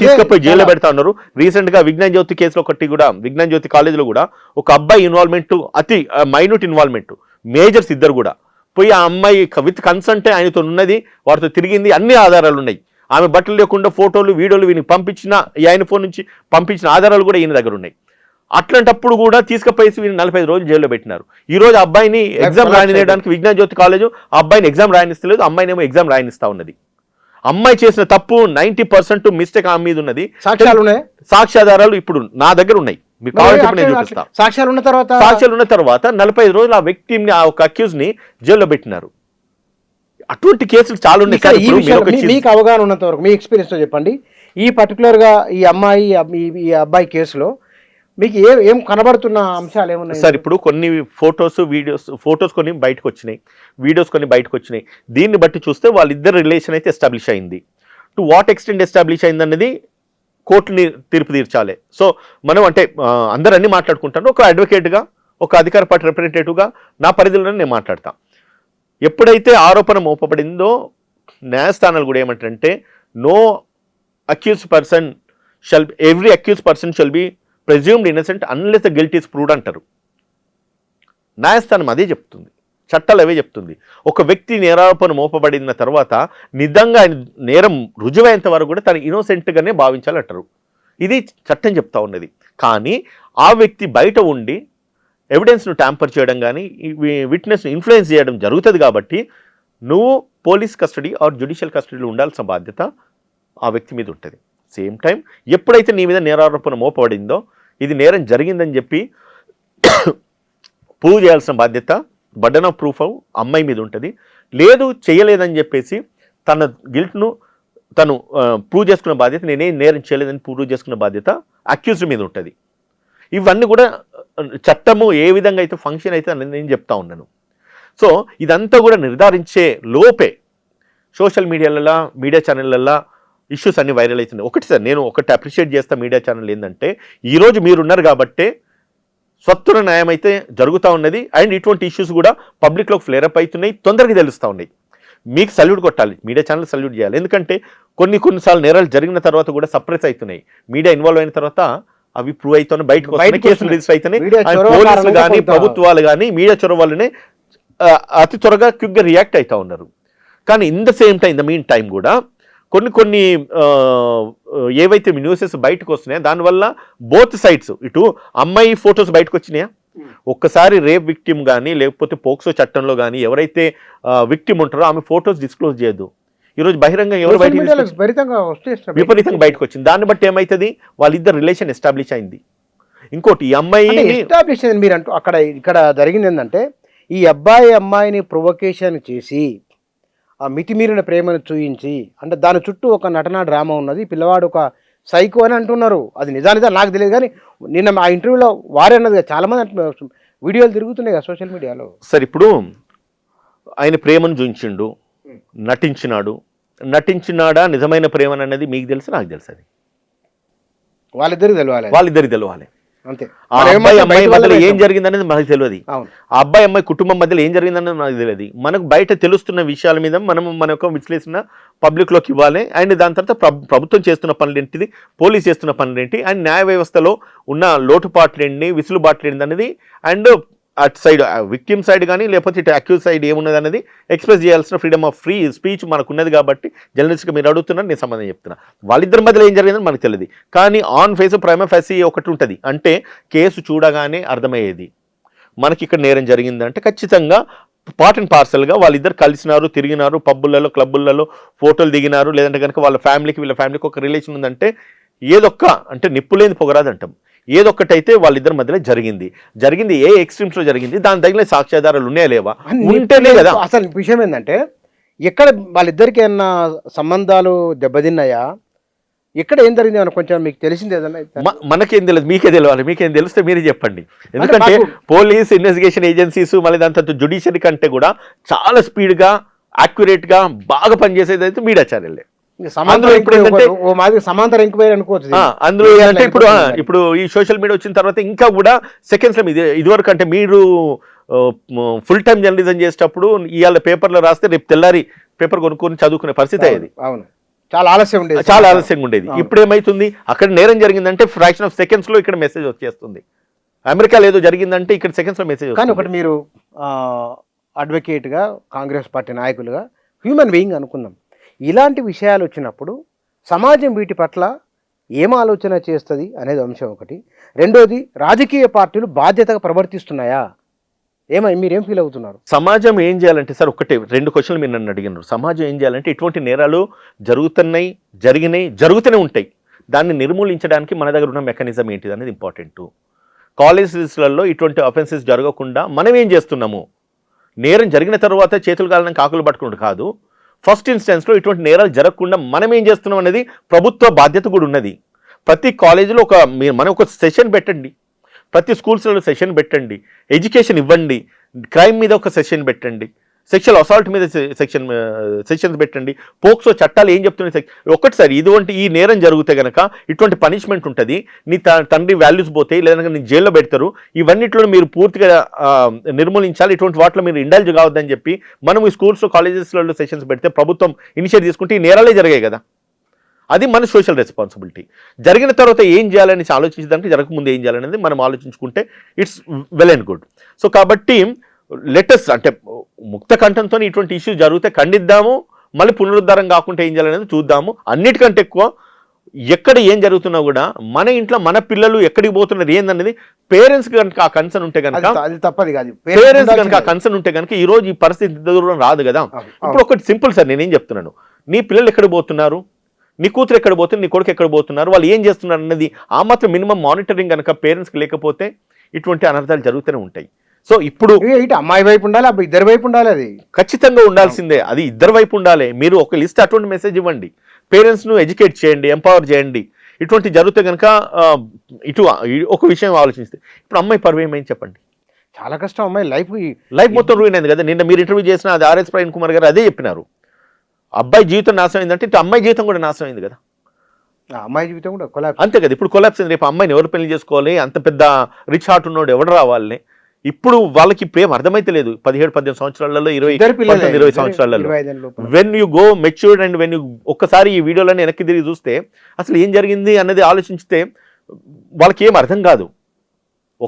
తీసుకుపోయి జైల్లో పెడతా ఉన్నారు. రీసెంట్ గా విజ్ఞాన్ జ్యోతి కేసులో ఒకటి కూడా, విజ్ఞాన్ జ్యోతి కాలేజీలో కూడా ఒక అబ్బాయి ఇన్వాల్వ్మెంట్, అతి మైన్యూట్ ఇన్వాల్వ్మెంట్, మేజర్స్ ఇద్దరు కూడా పోయి ఆ అమ్మాయి విత్ కన్సంటే ఆయనతో ఉన్నది, వాటితో తిరిగింది, అన్ని ఆధారాలు ఉన్నాయి. ఆమె బట్టలు లేకుండా ఫోటోలు వీడియోలు వీనికి పంపించిన, ఆయన ఫోన్ నుంచి పంపించిన ఆధారాలు కూడా ఈయన దగ్గర ఉన్నాయి. అట్లాంటప్పుడు కూడా తీసుకుపోయేసి వీళ్ళు 45 రోజులు జైల్లో పెట్టినారు. ఈ రోజు అబ్బాయిని ఎగ్జామ్ రాయడానికి విజ్ఞాన్ జ్యోతి కాలేజు అబ్బాయిని ఎగ్జామ్ రాయనిస్తలేదు, అమ్మాయినేమో ఎగ్జామ్ రాయనిస్తా ఉన్నది. అమ్మాయి చేసిన తప్పు 90% మిస్టేక్ ఆమె మీద ఉన్నది. సాక్ష్యాధారాలు ఇప్పుడు నా దగ్గర ఉన్నాయి, మీకు కావాలంటే నేను చూపిస్తాను. సాక్ష్యాలు ఉన్న తర్వాత 45 రోజులు ఆ వ్యక్తిని, ఆ ఒక అక్యూజ్ ని జైల్లో పెట్టినారు. అటువంటి కేసులు చాలా ఉన్నాయి. మీకు అవగాహన ఉన్నంత వరకు మీ ఎక్స్పీరియన్స్ తో చెప్పండి, ఈ పర్టికులర్ గా ఈ అమ్మాయి ఈ అబ్బాయి కేసులో మీకు ఏం కనబడుతున్న అంశాలు ఏమున్నాయి సార్? ఇప్పుడు కొన్ని ఫొటోస్ కొన్ని బయటకు వచ్చినాయి, వీడియోస్ కొన్ని బయటకు వచ్చినాయి. దీన్ని బట్టి చూస్తే వాళ్ళిద్దరు రిలేషన్ అయితే ఎస్టాబ్లిష్ అయింది. టు వాట్ ఎక్స్టెంట్ ఎస్టాబ్లిష్ అయింది అన్నది కోర్టుని తీర్పు తీర్చాలి. సో మనం అంటే అందరూ అన్ని మాట్లాడుకుంటారు, ఒక అడ్వకేట్గా ఒక అధికార పార్టీ రిప్రజెంటేటివ్గా నా పరిధిలోనే నేను మాట్లాడతా. ఎప్పుడైతే ఆరోపణ మోపబడిందో న్యాయస్థానాలు కూడా ఏమంటారంటే no accused person every accused person shall be presumed innocent unless the guilt is proved అంటారు. న్యాయస్థానం అదే చెప్తుంది, చట్టాలు అవే చెప్తుంది. ఒక వ్యక్తి నేరారోపణ మోపబడిన తర్వాత నిజంగా ఆయన నేరం రుజువైనంత వరకు కూడా తను ఇన్నోసెంట్గానే భావించాలంటారు. ఇది చట్టం చెప్తా ఉన్నది. కానీ ఆ వ్యక్తి బయట ఉండి ఎవిడెన్స్ను ట్యాంపర్ చేయడం కానీ విట్నెస్ను ఇన్ఫ్లుయెన్స్ చేయడం జరుగుతుంది. కాబట్టి నువ్వు పోలీస్ కస్టడీ ఆర్ జ్యుడిషియల్ కస్టడీలో ఉండాల్సిన బాధ్యత ఆ వ్యక్తి మీద ఉంటుంది. సేమ్ టైం ఎప్పుడైతే నీ మీద నేరారోపణ మోపబడిందో ఇది నేరం జరిగిందని చెప్పి ప్రూవ్ చేయాల్సిన బాధ్యత బర్డెన్ ఆఫ్ ప్రూఫ్ అమ్మాయి మీద ఉంటుంది. లేదు చేయలేదని చెప్పేసి తన గిల్ట్ను తను ప్రూవ్ చేసుకున్న బాధ్యత, నేనే నేరం చేయలేదని ప్రూవ్ చేసుకున్న బాధ్యత అక్యూజ్డ్ మీద ఉంటుంది. ఇవన్నీ కూడా చట్టము ఏ విధంగా అయితే ఫంక్షన్ అయితే అని నేను చెప్తా ఉన్నాను. సో ఇదంతా కూడా నిర్ధారించే లోపే సోషల్ మీడియాలలో మీడియా ఛానళ్ళల్లో ఇష్యూస్ అన్ని వైరల్ అవుతున్నాయి. ఒకటి సార్, నేను ఒకటి అప్రిషియేట్ చేస్తా మీడియా ఛానల్ ఏంటంటే ఈరోజు మీరున్నారు కాబట్టే స్వత్తున న్యాయం అయితే జరుగుతూ ఉన్నది. అండ్ ఇటువంటి ఇష్యూస్ కూడా పబ్లిక్లో ఫ్లేరప్ అవుతున్నాయి, తొందరగా తెలుస్తూ ఉన్నాయి. మీకు సల్యూట్ కొట్టాలి, మీడియా ఛానల్ సల్యూట్ చేయాలి. ఎందుకంటే కొన్నిసార్లు నేరాలు జరిగిన తర్వాత కూడా సప్రెస్ అవుతున్నాయి. మీడియా ఇన్వాల్వ్ అయిన తర్వాత అవి ప్రూవ్ అవుతున్నాయి, బయటకు వస్తున్నాయి, కేసులు రిజిస్టర్ అవుతున్నాయి. పోలీసులు కానీ ప్రభుత్వాలు కానీ మీడియా చొరవ వల్లనే అతి త్వరగా క్విక్గా రియాక్ట్ అవుతూ ఉన్నారు. కానీ in the same time, in the mean time కూడా కొన్ని ఏవైతే న్యూసెస్ బయటకు వస్తున్నాయో దానివల్ల బోత్ సైడ్స్, ఇటు అమ్మాయి ఫొటోస్ బయటకు వచ్చినాయా, ఒక్కసారి రేప్ విక్టిమ్ కానీ లేకపోతే పోక్సో చట్టంలో కానీ ఎవరైతే విక్టిమ్ ఉంటారో ఆమె ఫొటోస్ డిస్క్లోజ్ చేయదు. ఈరోజు బహిరంగంగా ఎవరు విపరీతంగా బయటకు వచ్చింది. దాన్ని బట్టి ఏమవుతుంది, వాళ్ళిద్దరు రిలేషన్ ఎస్టాబ్లిష్ అయింది. ఇంకోటి ఈ అమ్మాయి ఎస్టాబ్లిష్ అయింది మీరు అంటూ ఇక్కడ జరిగింది ఏంటంటే ఈ అమ్మాయిని ప్రొవొకేషన్ చేసి ఆ మితిమీరిన ప్రేమను చూయించి, అంటే దాని చుట్టూ ఒక నటనా డ్రామా ఉన్నది. పిల్లవాడు ఒక సైకో అని అంటున్నారు. అది నిజానిజా నాకు తెలియదు, కానీ నిన్న ఆ ఇంటర్వ్యూలో వారే అన్నది చాలా మంది వీడియోలు తిరుగుతున్నాయి కదా సోషల్ మీడియాలో. సార్ ఇప్పుడు ఆయన ప్రేమను చూయించిండు, నటించినాడా నిజమైన ప్రేమ అనేది మీకు తెలుసు, నాకు తెలుసు. అది వాళ్ళిద్దరికి తెలవాలి. అంతే. ఆ అబ్బాయి అమ్మాయి మధ్యలో ఏం జరిగింది అనేది మనకు తెలియదు. ఆ అబ్బాయి అమ్మాయి కుటుంబం మధ్యలో ఏం జరిగిందనేది మనకు తెలియదు. మనకు బయట తెలుస్తున్న విషయాల మీద మన యొక్క విశ్లేషణ పబ్లిక్లోకి ఇవ్వాలి. అండ్ దాని తర్వాత ప్రభుత్వం చేస్తున్న పనులు ఏంటిది, పోలీస్ చేస్తున్న పనులు ఏంటి, అండ్ న్యాయ వ్యవస్థలో ఉన్న లోటుపాట్లు ఏంటి, విసులుబాట్లు ఏంటి అనేది, అండ్ అటు సైడ్ విక్టిమ్ సైడ్ కానీ లేకపోతే ఇటు అక్యూజ్ సైడ్ ఏమున్నది అనేది ఎక్స్ప్రెస్ చేయాల్సిన ఫ్రీడమ్ ఆఫ్ ఫ్రీ స్పీచ్ మనకు ఉన్నది. కాబట్టి జర్నలిస్ట్గా మీరు అడుగుతున్నారు, నేను సంబంధం చెప్తున్నా. వాళ్ళిద్దరి మధ్యలో ఏం జరిగిందని మనకు తెలియదు. కానీ ఆన్ ఫేస్ ప్రైమా ఫేసి ఒకటి ఉంటుంది, అంటే కేసు చూడగానే అర్థమయ్యేది మనకి ఇక్కడ నేరం జరిగిందంటే ఖచ్చితంగా పార్ట్ అండ్ పార్సల్గా వాళ్ళిద్దరు కలిసినారు, తిరిగినారు, పబ్బులలో క్లబ్బులలో ఫోటోలు దిగినారు, లేదంటే కనుక వాళ్ళ ఫ్యామిలీకి ఒక రిలేషన్ ఉందంటే ఏదొక్క అంటే నిప్పు లేని పొగరాదు అంటాం. ఏదొక్కటైతే వాళ్ళిద్దరి మధ్యలో జరిగింది ఏ ఎక్స్ట్రీమ్స్ లో జరిగింది, దాని తగిన సాక్ష్యాధారాలు ఉన్నాయా లేవా, ఉంటేనే కదా. అసలు విషయం ఏంటంటే ఎక్కడ వాళ్ళిద్దరికి ఏమన్నా సంబంధాలు దెబ్బతిన్నాయా, ఎక్కడ ఏం జరిగింది అని కొంచెం మీకు తెలిసింది ఏదన్నా? మనకేం తెలియదు, మీకే తెలియాలి. మీకేం తెలిస్తే మీరే చెప్పండి. ఎందుకంటే పోలీస్ ఇన్వెస్టిగేషన్ ఏజెన్సీస్ మళ్ళీ దాని తర్వాత జ్యుడిషియరీ కంటే కూడా చాలా స్పీడ్గా యాక్యురేట్గా బాగా పనిచేసేది అయితే మీడియా ఛానల్లే. సమాంతర ఎంక్వైరీ అనుకోవచ్చు. అందులో ఏంటంటే ఇప్పుడు ఈ సోషల్ మీడియా వచ్చిన తర్వాత ఇంకా కూడా సెకండ్స్ లో ఇదివరకు అంటే మీరు ఫుల్ టైం జర్నలిజం చేసేటప్పుడు ఇవాళ పేపర్లో రాస్తే రేపు తెల్లారి పేపర్ కొనుక్కొని చదువుకునే పరిస్థితి అయ్యేది. అవును, చాలా ఆలస్యంగా ఉండేది. ఇప్పుడు ఏమైతుంది, అక్కడ నేరం జరిగిందంటే ఫ్రాక్షన్ ఆఫ్ సెకండ్స్ లో ఇక్కడ మెసేజ్ వచ్చేస్తుంది. అమెరికాలో ఏదో జరిగిందంటే ఇక్కడ సెకండ్స్ లో మెసేజ్. కానీ ఒకటి మీరు అడ్వకేట్గా కాంగ్రెస్ పార్టీ నాయకులుగా హ్యూమన్ బీయింగ్ అనుకుందాం, ఇలాంటి విషయాలు వచ్చినప్పుడు సమాజం వీటి పట్ల ఏం ఆలోచన చేస్తుంది అనేది అంశం ఒకటి. రెండోది, రాజకీయ పార్టీలు బాధ్యతగా ప్రవర్తిస్తున్నాయా, మీరేం ఫీల్ అవుతున్నారు? సమాజం ఏం చేయాలంటే సార్, రెండు క్వశ్చన్లు మీరు నన్ను అడిగినారు. సమాజం ఏం చేయాలంటే ఇటువంటి నేరాలు జరుగుతూనే ఉంటాయి. దాన్ని నిర్మూలించడానికి మన దగ్గర ఉన్న మెకానిజం ఏంటిది అనేది ఇంపార్టెంట్. కాలేజెస్లలో ఇటువంటి అఫెన్సెస్ జరగకుండా మనం ఏం చేస్తున్నాము, నేరం జరిగిన తర్వాత చేతులు కాలని కాకులు పట్టుకుంటూ కాదు, ఫస్ట్ ఇన్స్టెన్స్లో ఇటువంటి నేరాలు జరగకుండా మనం ఏం చేస్తున్నాం అనేది ప్రభుత్వ బాధ్యత కూడా ఉన్నది. ప్రతి కాలేజీలో మనం ఒక సెషన్ పెట్టండి, ప్రతి స్కూల్స్లో సెషన్ పెట్టండి, ఎడ్యుకేషన్ ఇవ్వండి, క్రైమ్ మీద ఒక సెషన్ పెట్టండి, సెక్షువల్ అసాల్ట్ మీద సెక్షన్స్ పెట్టండి. పోక్సో చట్టాలు ఏం చెప్తున్నాయి? ఒకటిసారి ఇటువంటి ఈ నేరం జరిగితే కనుక ఇటువంటి పనిష్మెంట్ ఉంటుంది, నీ తండ్రి వాల్యూస్ పోతాయి, లేదంటే నీ జైల్లో పెడతారు. ఇవన్నిట్లో మీరు పూర్తిగా నిర్మూలించాలి. ఇటువంటి వాటిలో మీరు ఇండల్జ్ కావద్దని చెప్పి మనం ఈ స్కూల్స్లో కాలేజెస్లలో సెషన్స్ పెడితే ప్రభుత్వం ఇనిషియేట్ తీసుకుంటే ఈ నేరాలే జరిగాయి కదా. అది మన సోషల్ రెస్పాన్సిబిలిటీ. జరిగిన తర్వాత ఏం చేయాలని ఆలోచించడానికి జరగకముందు ఏం చేయాలనేది మనం ఆలోచించుకుంటే it's well and good. So కాబట్టి లెటెస్ట్ అంటే ముక్త కంఠంతో ఇటువంటి ఇష్యూస్ జరిగితే ఖండిద్దాము, మళ్ళీ పునరుద్ధారం కాకుండా ఏం చేయాలనేది చూద్దాము. అన్నిటికంటే ఎక్కువ ఎక్కడ ఏం జరుగుతున్నా కూడా మన ఇంట్లో మన పిల్లలు ఎక్కడికి పోతున్నారు ఏందనేది పేరెంట్స్ కనుక ఆ కన్సర్న్ ఉంటే కనుక, పేరెంట్స్ కనుక ఆ కన్సర్న్ ఉంటే కనుక ఈ రోజు ఈ పరిస్థితి దూరం రాదు కదా. ఇప్పుడు ఒకటి సింపుల్ సార్, నేనేం చెప్తున్నాను, నీ పిల్లలు ఎక్కడ పోతున్నారు, నీ కూతురు ఎక్కడ పోతుంది, నీ కొడుకు ఎక్కడ పోతున్నారు, వాళ్ళు ఏం చేస్తున్నారు అన్నది ఆ మాత్రం మినిమం మానిటరింగ్ కనుక పేరెంట్స్కి లేకపోతే ఇటువంటి అనర్థాలు జరుగుతూనే ఉంటాయి. సో ఇప్పుడు అమ్మాయి వైపు ఉండాలి, అబ్బాయి ఇద్దరు వైపు ఉండాలి, అది ఖచ్చితంగా ఉండాల్సిందే. అది ఇద్దరు వైపు ఉండాలి. మీరు ఒక లిస్ట్ అటువంటి మెసేజ్ ఇవ్వండి, పేరెంట్స్ను ఎడ్యుకేట్ చేయండి, ఎంపవర్ చేయండి. ఇటువంటి జరిగితే కనుక ఇటు ఒక విషయం ఆలోచిస్తే ఇప్పుడు అమ్మాయి పరువు ఏమైంది చెప్పండి. చాలా కష్టం, అమ్మాయి లైఫ్ మొత్తం రూయిన్ అయింది కదా. నిన్న మీరు ఇంటర్వ్యూ చేసిన అది ఆర్ఎస్ ప్రవీణ్ కుమార్ గారు అదే చెప్పినారు. అబ్బాయి జీవితం నాశనం అయిందంటే ఇటు అమ్మాయి జీవితం కూడా నాశనం అయింది కదా. అమ్మాయి జీవితం కూడా కొలాప్స్ అంతే కదా. ఇప్పుడు కొలాప్స్ అయింది. రేపు అమ్మాయిని ఎవరు పెళ్లి చేసుకోవాలి, అంత పెద్ద రిచ్ హార్ట్ ఉన్నోడు ఎవడు రావాలని ఇప్పుడు వాళ్ళకి ప్రేమ అర్థమైతే లేదు. 17-18 సంవత్సరాలలో 20 సంవత్సరాలలో when you go matured and when you ఒక్కసారి ఈ వీడియోలన్నీ వెనక్కి తిరిగి చూస్తే అసలు ఏం జరిగింది అన్నది ఆలోచించితే వాళ్ళకి ఏం అర్థం కాదు.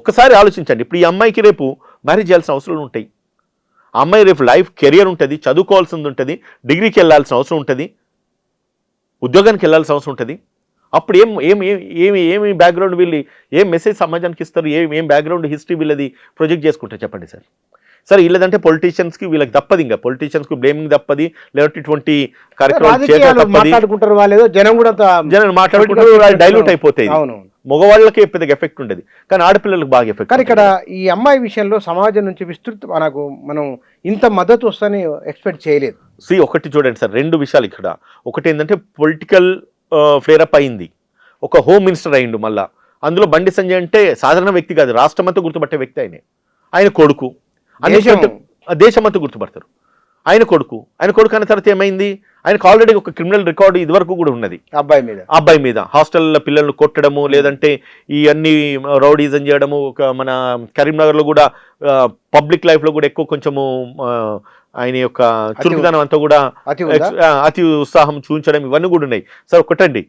ఒక్కసారి ఆలోచించండి. ఇప్పుడు ఈ అమ్మాయికి రేపు మ్యారేజ్ చేయాల్సిన అవసరాలు ఉంటాయి. ఆ అమ్మాయి రేపు లైఫ్ కెరియర్ ఉంటుంది, చదువుకోవాల్సింది ఉంటుంది, డిగ్రీకి వెళ్ళాల్సిన అవసరం ఉంటుంది, ఉద్యోగానికి వెళ్ళాల్సిన అవసరం ఉంటుంది. అప్పుడు ఏమి బ్యాక్గ్రౌండ్ వీళ్ళు ఏం మెసేజ్ సమాజానికి ఇస్తారు, ఏం బ్యాక్గ్రౌండ్ హిస్టరీ వీళ్ళది ప్రొజెక్ట్ చేసుకుంటారు చెప్పండి సార్. సార్ వీళ్ళదంటే పొలిటీషియన్స్కి వీళ్ళకి తప్పది, ఇంకా పొలిటీషియన్స్కి బ్లేమింగ్ తప్పది, లేదంటే ఇటువంటి కార్యక్రమాలు మాట్లాడుకుంటారు, వాళ్ళు జనం కూడా మాట్లాడుకుంటారు, డైల్యూట్ అయిపోతాయి. మగవాళ్ళకి పెద్దగా ఎఫెక్ట్ ఉండేది, కానీ ఆడపిల్లలకు బాగా ఎఫెక్ట్. కానీ ఇక్కడ ఈ అమ్మాయి విషయంలో సమాజం నుంచి విస్తృత మనం ఇంత మద్దతు వస్తుందని ఎక్స్పెక్ట్ చేయలేదు. ఒకటి చూడండి సార్, రెండు విషయాలు ఇక్కడ. ఒకటి ఏంటంటే పొలిటికల్ ఫ్లేరప్ అయింది, ఒక హోమ్ మినిస్టర్ అయిండు. మళ్ళా అందులో బండి సంజయ్ అంటే సాధారణ వ్యక్తి కాదు, రాష్ట్రమంతా గుర్తుపట్టే వ్యక్తి. ఆయన కొడుకు, దేశమంతా గుర్తుపడతారు. ఆయన కొడుకు అన్న తర్వాత ఏమైంది, ఆయనకు ఆల్రెడీ ఒక క్రిమినల్ రికార్డు ఇదివరకు కూడా ఉన్నది అబ్బాయి మీద. హాస్టల్లో పిల్లల్ని కొట్టడము, లేదంటే ఈ అన్ని రౌడీజం చేయడము. మన కరీంనగర్లో కూడా పబ్లిక్ లైఫ్లో కూడా ఎక్కువ కొంచెము ఆయన యొక్క చురుకుదనం అంతా కూడా అతి ఉత్సాహం చూపించడం, ఇవన్నీ కూడా ఉన్నాయి. సార్ ఒకటండి,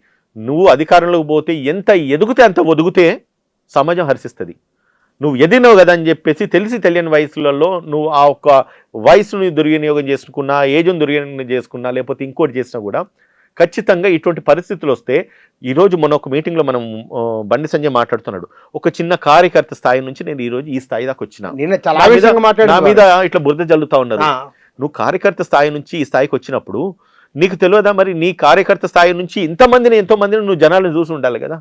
నువ్వు అధికారంలోకి పోతే ఎంత ఎదుగుతే అంత ఒదుగుతే సమాజం హర్షిస్తుంది. నువ్వు ఎదిగినావు కదా అని చెప్పేసి తెలిసి తెలియని వయసులలో నువ్వు ఆ ఒక్క వయసుని దుర్వినియోగం చేసుకున్నా, ఏజ్ను దుర్వినియోగం చేసుకున్నా, లేకపోతే ఇంకోటి చేసినా కూడా ఖచ్చితంగా ఇటువంటి పరిస్థితులు వస్తే, ఈరోజు మన ఒక మీటింగ్లో మనం బండి సంజయ్ మాట్లాడుతున్నాడు, ఒక చిన్న కార్యకర్త స్థాయి నుంచి నేను ఈరోజు ఈ స్థాయి దాకా వచ్చిన, నా మీద ఇట్లా బురద జల్లుతా ఉన్నారు. నువ్వు కార్యకర్త స్థాయి నుంచి ఈ స్థాయికి వచ్చినప్పుడు నీకు తెలియదా మరి, నీ కార్యకర్త స్థాయి నుంచి ఎంతో మందిని నువ్వు జనాలను చూసి ఉండాలి కదా.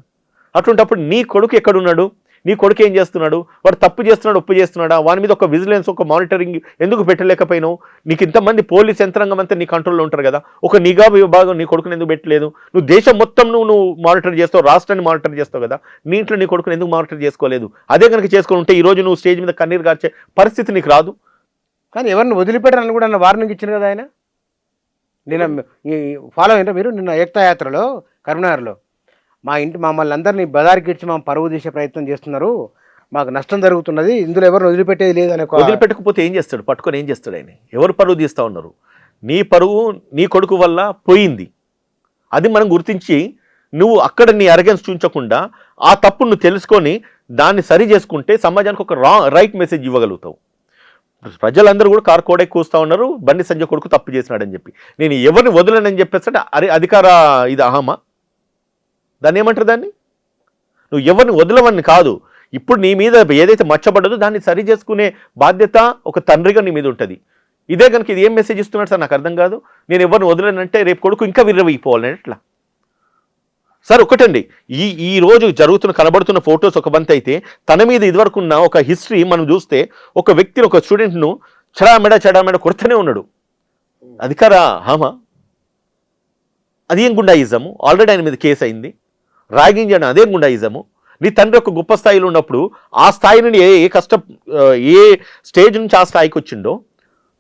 అటువంటిప్పుడు నీ కొడుకు ఎక్కడున్నాడు, నీ కొడుకు ఏం చేస్తున్నాడు, వాడు తప్పు చేస్తున్నాడు, ఒప్పు చేస్తున్నాడా, వాని మీద ఒక విజిలెన్స్, ఒక మానిటరింగ్ ఎందుకు పెట్టలేకపోయినావు? నీకు ఇంతమంది పోలీస్ యంత్రాంగం అంతా నీ కంట్రోల్లో ఉంటారు కదా, ఒక నిఘా విభాగం నీ కొడుకుని ఎందుకు పెట్టలేదు? నువ్వు దేశం మొత్తం నువ్వు మానిటర్ చేస్తావు, రాష్ట్రాన్ని మానిటర్ చేస్తావు కదా, నీ ఇంట్లో నీ కొడుకుని ఎందుకు మానిటర్ చేసుకోలేదు? అదే కనుక చేసుకుని ఉంటే ఈరోజు నువ్వు స్టేజ్ మీద కన్నీరు గార్చే పరిస్థితి నీకు రాదు. కానీ ఎవరిని వదిలిపెట్టారని కూడా వార్నింగ్ ఇచ్చింది కదా ఆయన. నిన్న ఈ ఫాలో అయినా మీరు నిన్న ఏకతాయాత్రలో కరీంనగర్లో మమ్మల్ని అందరినీ బజార్కి ఇచ్చి పరువు తీసే ప్రయత్నం చేస్తున్నారు, మాకు నష్టం జరుగుతున్నది, ఇందులో ఎవరు వదిలిపెట్టేది లేదని. వదిలిపెట్టకపోతే ఏం చేస్తాడు, పట్టుకొని ఏం చేస్తాడు ఆయన? ఎవరు పరువు తీస్తూ ఉన్నారు? నీ పరువు నీ కొడుకు వల్ల పోయింది, అది మనం గుర్తించి నువ్వు అక్కడ నీ అరగెన్స్ చూపించకుండా ఆ తప్పు నువ్వు తెలుసుకొని దాన్ని సరి చేసుకుంటే సమాజానికి ఒక రైట్ మెసేజ్ ఇవ్వగలుగుతావు. ప్రజలందరూ కూడా కారు కోడే కూస్తూ ఉన్నారు, బండి సంజయ్ కొడుకు తప్పు చేసినాడని చెప్పి. నేను ఎవరిని వదలనని చెప్పేస్తే అధికార ఇది అహమా? దాన్ని ఏమంటారు? దాన్ని నువ్వు ఎవరిని వదలవని కాదు, ఇప్పుడు నీ మీద ఏదైతే మచ్చబడ్డదో దాన్ని సరి చేసుకునే బాధ్యత ఒక తండ్రిగా నీ మీద ఉంటుంది. ఇదే కనుక ఇది ఏం మెసేజ్ ఇస్తున్నాడు సార్ నాకు అర్థం కాదు. నేను ఎవరిని వదలనంటే రేపు కొడుకు ఇంకా విర్రవీగిపోవాలని ఎట్లా సార్? ఒకటండి, ఈ రోజు కనబడుతున్న ఫొటోస్ ఒక బంత్ అయితే, తన మీద ఇదివరకు ఉన్న ఒక హిస్టరీ మనం చూస్తే ఒక వ్యక్తిని, ఒక స్టూడెంట్ను చెడామెడ కొడుతూనే ఉన్నాడు. అధికార హామా? అది ఏం గుండాయిజము? ఆల్రెడీ ఆయన మీద కేసు అయింది. ర్యాగింగ్ చేయడం అదే గుండాయిజము. నీ తండ్రి ఒక గొప్ప స్థాయిలో ఉన్నప్పుడు ఆ స్థాయి నుండి ఏ స్టేజ్ నుంచి ఆ స్థాయికి వచ్చిండో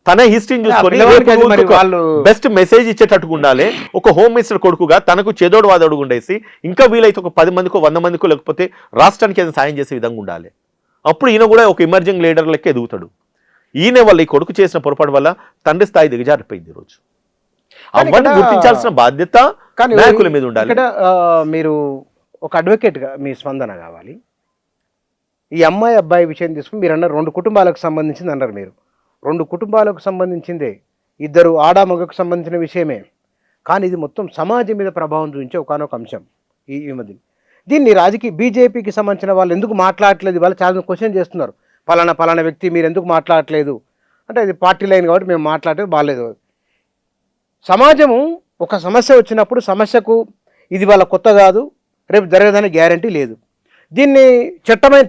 తన హిస్టరీని పిల్లవాడికి అది మరి చూసుకొని వాళ్ళు బెస్ట్ మెసేజ్ ఇచ్చేటట్టుగా ఉండాలి. ఒక హోమ్ మినిస్టర్ కొడుకుగా తనకు చేదోడు వాదోడు ఉండేసి ఇంకా వీలైతే ఒక 10 మందికో 100 మందికో లేకపోతే రాష్ట్రానికి ఏదైనా సాయం చేసే విధంగా ఉండాలి. అప్పుడు ఈయన కూడా ఒక ఎమర్జింగ్ లీడర్ లెక్క ఎదుగుతాడు. ఈయన వల్ల ఈ కొడుకు చేసిన పొరపాటు వల్ల తండ్రి స్థాయి దిగజారిపోయింది ఈరోజు. అవన్నీ గుర్తించాల్సిన బాధ్యత నాయకుల మీద ఉండాలి. ఇక్కడ మీరు ఒక అడ్వకేట్గా మీ స్పందన కావాలి. ఈ అమ్మాయి అబ్బాయి విషయం తీసుకుని మీరు అన్నారు 2 కుటుంబాలకు సంబంధించింది అన్నారు. మీరు 2 కుటుంబాలకు సంబంధించిందే, ఇద్దరు ఆడామగకు సంబంధించిన విషయమే, కానీ ఇది మొత్తం సమాజం మీద ప్రభావం చూపించే ఒకనొక అంశం ఈ మధ్య. దీన్ని రాజకీయ బీజేపీకి సంబంధించిన వాళ్ళు ఎందుకు మాట్లాడట్లేదు, వాళ్ళు చాలా క్వశ్చన్ చేస్తున్నారు. పలానా వ్యక్తి మీరు ఎందుకు మాట్లాడట్లేదు అంటే ఇది పార్టీ లైన్ కాబట్టి మేము మాట్లాడేది బాగాలేదు. సమాజము ఒక సమస్య వచ్చినప్పుడు సమస్యకు ఇది వాళ్ళ కొత్త కాదు, రేపు జరగదని గ్యారంటీ లేదు. దీన్ని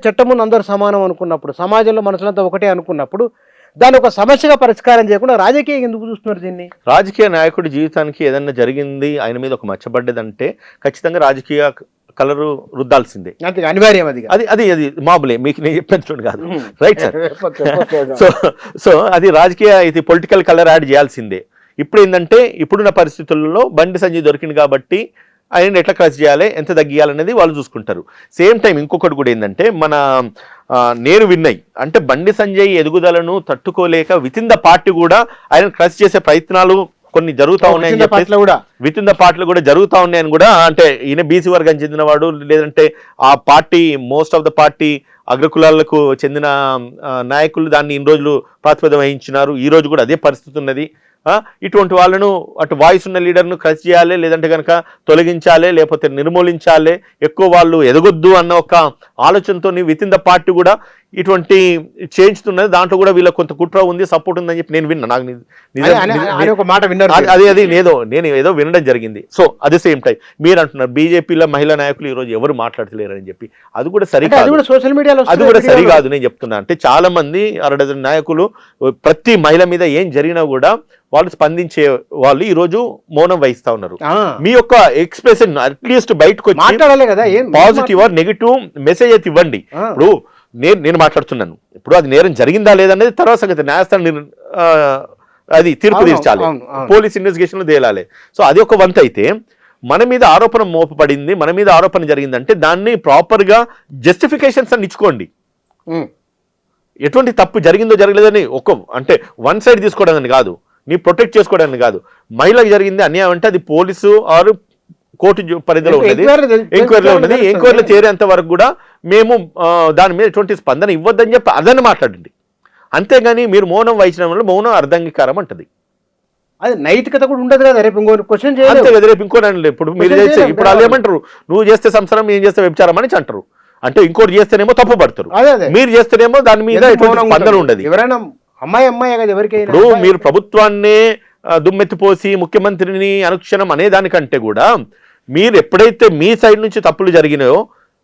చట్టమును అందరూ సమానం అనుకున్నప్పుడు, సమాజంలో మనుషులంతా ఒకటే అనుకున్నప్పుడు దాని ఒక సమస్యగా పరిష్కారం చేయకుండా రాజకీయం ఎందుకు చూస్తున్నారు దీన్ని? రాజకీయ నాయకుడి జీవితానికి ఏదన్నా జరిగింది, ఆయన మీద ఒక మచ్చబడ్డదంటే ఖచ్చితంగా రాజకీయ కలరు రుద్దాల్సిందే, అంతే అనివార్యం. అది మామూలే, మీకు నేను చెప్పేది కాదు, రైట్ సార్. సో అది రాజకీయ ఇది పొలిటికల్ కలర్ యాడ్ చేయాల్సిందే. ఇప్పుడు ఏంటంటే ఇప్పుడున్న పరిస్థితుల్లో బండి సంజయ్ దొరికింది కాబట్టి ఆయన ఎట్లా క్రష్ చేయాలి, ఎంత తగ్గియాలనేది వాళ్ళు చూసుకుంటారు. సేమ్ టైం ఇంకొకటి కూడా ఏంటంటే మన నేను విన్నై అంటే బండి సంజయ్ ఎదుగుదలను తట్టుకోలేక విత్ ఇన్ ద పార్టీ కూడా ఆయన క్రష్ చేసే ప్రయత్నాలు కొన్ని జరుగుతూ ఉన్నాయని చెప్పేసి విత్ ఇన్ ద పార్టీలు కూడా జరుగుతూ ఉన్నాయని కూడా, అంటే ఈయన బీసీ వర్గానికి చెందినవాడు, లేదంటే ఆ party most of the party అగ్రకులాలకు చెందిన నాయకులు దాన్ని ఇన్ని రోజులు ప్రాతిపదిక వహించినారు. ఈ రోజు కూడా అదే పరిస్థితి ఉన్నది. ఇటువంటి వాళ్ళను అటు వాయిస్ ఉన్న లీడర్ను క్రష్ చేయాలి, లేదంటే కనుక తొలగించాలి, లేకపోతే నిర్మూలించాలి, ఎక్కువ వాళ్ళు ఎదగొద్దు అన్న ఒక ఆలోచనతో విత్ ఇన్ ద పార్టీ కూడా ఇటువంటి చేయించుతున్నది. దాంట్లో కూడా వీళ్ళకి కొంత కుట్ర ఉంది, సపోర్ట్ ఉందని చెప్పి నేను విన్నా. నాకు నేను ఏదో వినడం జరిగింది. So at the same time మీరు అంటున్నారు బీజేపీలో మహిళా నాయకులు ఈ రోజు ఎవరు మాట్లాడలేరని చెప్పి, అది కూడా సరికాదు, సోషల్ మీడియాలో అది కూడా సరికాదు. నేను చెప్తున్నా అంటే చాలా మంది 6 నాయకులు ప్రతి మహిళ మీద ఏం జరిగినా కూడా వాళ్ళు స్పందించే వాళ్ళు ఈ రోజు మౌనం వహిస్తా ఉన్నారు. మీ యొక్క ఎక్స్ప్రెషన్ అట్లీస్ట్ బయటకు మాట్లాడాలి కదా, పాజిటివ్ ఆర్ నెగిటివ్ మెసేజ్ అయితే ఇవ్వండి. ఇప్పుడు నేను మాట్లాడుతున్నాను, ఇప్పుడు అది నేరం జరిగిందా లేదనేది తర్వాత సంగతి, న్యాయస్థానం అది తీర్పు తీర్చాలి, పోలీస్ ఇన్వెస్టిగేషన్లు తేలాలి. సో అది ఒక వంతు అయితే, మన మీద ఆరోపణ మోపబడింది, మన మీద ఆరోపణ జరిగిందంటే దాన్ని ప్రాపర్ గా జస్టిఫికేషన్స్ అని ఇచ్చుకోండి. ఎటువంటి తప్పు జరిగిందో జరగలేదని అంటే వన్ సైడ్ తీసుకోవడానికి కాదు, నీ ప్రొటెక్ట్ చేసుకోవడానికి కాదు. మహిళకు జరిగింది అన్యాయం అంటే అది పోలీసు ఆరు కోర్టు పరిధిలో ఉన్నది, ఎంక్వైరీలో ఉన్నది. ఎంక్వైరీలో చేరేంత వరకు కూడా మేము దాని మీద ఎటువంటి స్పందన ఇవ్వద్దని చెప్పి అదని మాట్లాడండి. అంతేగాని మీరు మౌనం వహించడం వల్ల మౌనం అర్ధంగీకారం అంటది. అది నైతికత కూడా ఉండదు కదా, రేపు ఇంకో క్వశ్చన్ అంతే కదా, రేపు ఇంకో ఇప్పుడు మీరు చేస్తే ఇప్పుడు వాళ్ళు ఏమంటారు, నువ్వు చేస్తే సంసారం ఏం చేస్తే వ్యభిచారం అని అంటారు. అంటే ఇంకోటి చేస్తేనేమో తప్పు పడతారు, మీరు చేస్తేనేమో దాని మీద ఎటువంటి స్పందన ఉండదు. ఎవరైనా అమ్మాయి కదా ఎవరికైనా. ఇప్పుడు మీరు ప్రభుత్వాన్నే దుమ్మెత్తిపోసి ముఖ్యమంత్రిని అనుక్షణం అనేదానికంటే కూడా మీరు ఎప్పుడైతే మీ సైడ్ నుంచి తప్పులు జరిగినాయో,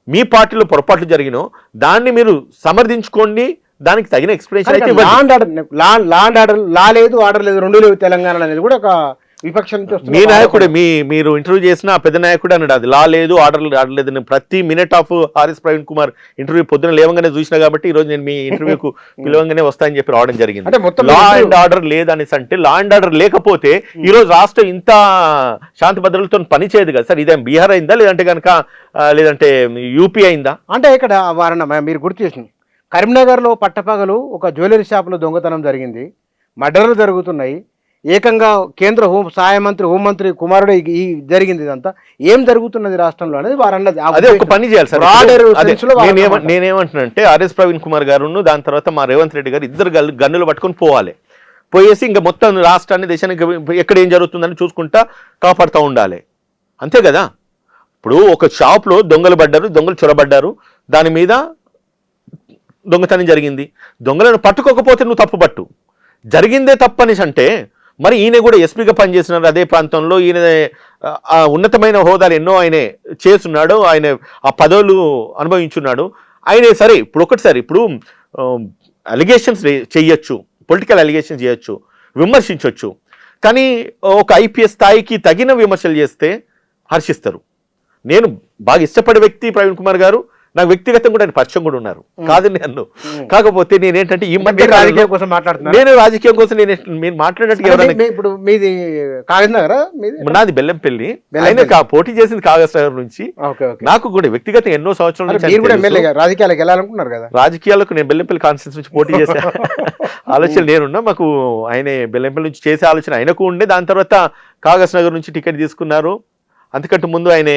మీ పార్టీలో పొరపాట్లు జరిగినో దాన్ని మీరు సమర్థించుకోండి, దానికి తగిన ఎక్స్ప్లెనేషన్ అయితే లా లేదు, ఆర్డర్ లేదు, 2 లేవు తెలంగాణ అనేది కూడా ఒక విపక్షం నుంచి మీ నాయకుడే మీరు ఇంటర్వ్యూ చేసిన పెద్ద నాయకుడు అన్నాడు, అది లా లేదు, ఆర్డర్ లేదు. ప్రతి minute of RS Praveen Kumar interview పొద్దున లేవంగానే చూసినా కాబట్టి ఈ రోజు నేను మీ ఇంటర్వ్యూకు పిలవంగానే వస్తాయని చెప్పి రావడం జరిగింది. లా అండ్ ఆర్డర్ లేదనేసి అంటే, లా అండ్ ఆర్డర్ లేకపోతే ఈ రోజు రాష్ట్రం ఇంత శాంతి భద్రతలతో పని చేయదు కదా సార్. ఇదేం బీహార్ అయిందా, లేదంటే కనుక లేదంటే యూపీ అయిందా? అంటే ఇక్కడ మీరు గుర్తు చేసింది, కరీంనగర్లో పట్టపగలు ఒక జ్యువెలరీ షాపులో దొంగతనం జరిగింది, మర్డర్లు జరుగుతున్నాయి. ఏకంగా కేంద్ర హోంమంత్రి కుమారుడు ఈ జరిగింది. ఇదంతా ఏం జరుగుతున్నది రాష్ట్రంలో అనేది వారన్నది. అదే ఒక పని చేయాలి సార్. నేనేమంటున్నానంటే ఆర్ఎస్ ప్రవీణ్ కుమార్ గారు దాని తర్వాత మా రేవంత్ రెడ్డి గారు ఇద్దరు గన్నులు పట్టుకొని పోయేసి ఇంకా మొత్తం రాష్ట్రాన్ని దేశానికి ఎక్కడ ఏం జరుగుతుందని చూసుకుంటా కాపాడుతూ ఉండాలి. అంతే కదా. ఇప్పుడు ఒక షాప్లో దొంగలు చొరబడ్డారు, దాని మీద దొంగతనం జరిగింది. దొంగలను పట్టుకోకపోతే నువ్వు తప్పు పట్టు, జరిగిందే తప్పనిసి అంటే మరి ఈయన కూడా ఎస్పీగా పనిచేస్తున్నారు అదే ప్రాంతంలో, ఈయన ఉన్నతమైన హోదాలు ఎన్నో ఆయనే చేస్తున్నాడు, ఆయన ఆ పదవులు అనుభవించున్నాడు ఆయనే. సరే ఇప్పుడు అలిగేషన్స్ చెయ్యొచ్చు, పొలిటికల్ అలిగేషన్స్ చేయొచ్చు, విమర్శించవచ్చు, కానీ ఒక ఐపీఎస్ స్థాయికి తగిన విమర్శలు చేస్తే హర్షిస్తారు. నేను బాగా ఇష్టపడే వ్యక్తి ప్రవీణ్ కుమార్ గారు, నాకు వ్యక్తిగతంగా కూడా ఆయన పరిచయం కూడా ఉన్నారు, కాదని అన్ను. కాకపోతే నేనేంటంటే ఈ మధ్య రాజకీయం కోసం మాట్లాడుతున్నాను, నేను రాజకీయం కోసం మీరు మాట్లాడినట్టు ఎవరైనా. ఇప్పుడు మీది కాగజ్ నగరా? నాది బెల్లంపల్లి, ఆయన పోటీ చేసింది కాగజ్ నగర్ నుంచి. నాకు కూడా వ్యక్తిగతంగా ఎన్నో సంవత్సరాల నుంచి రాజకీయాలకు వెళ్ళాలనుకున్నారు కదా. రాజకీయాలకు నేను బెల్లంపల్లి కాన్స్టిట్యూన్సీ నుంచి పోటీ చేసే ఆలోచన నేనున్నా. మాకు ఆయన బెల్లంపల్లి నుంచి చేసే ఆలోచన ఆయనకు ఉండే. దాని తర్వాత కాగజ్ నగర్ నుంచి టికెట్ తీసుకున్నారు. అంతకంటే ముందు ఆయన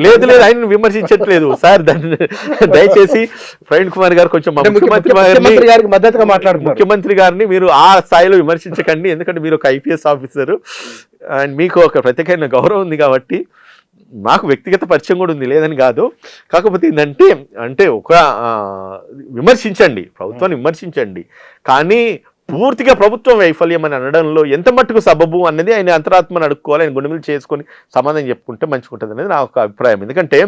లేదు ఆయన విమర్శించట్లేదు సార్. దాన్ని దయచేసి ప్రవీణ్ కుమార్ గారు కొంచెం ముఖ్యమంత్రి గారిని మీరు ఆ స్థాయిలో విమర్శించకండి, ఎందుకంటే మీరు ఒక ఐపీఎస్ ఆఫీసర్ అండ్ మీకు ఒక ప్రత్యేకమైన గౌరవం ఉంది కాబట్టి. నాకు వ్యక్తిగత పరిచయం కూడా ఉంది, లేదని కాదు. కాకపోతే ఏంటంటే అంటే ఒక విమర్శించండి, ప్రభుత్వాన్ని విమర్శించండి, కానీ పూర్తిగా ప్రభుత్వం వైఫల్యం అని అనడంలో ఎంత మట్టుకు సబబు అన్నది ఆయన అంతరాత్మను అడుక్కోవాలి, ఆయన గుండెలు చేసుకొని సమాధానం చెప్పుకుంటే మంచిగా ఉంటుంది అనేది నా ఒక అభిప్రాయం. ఎందుకంటే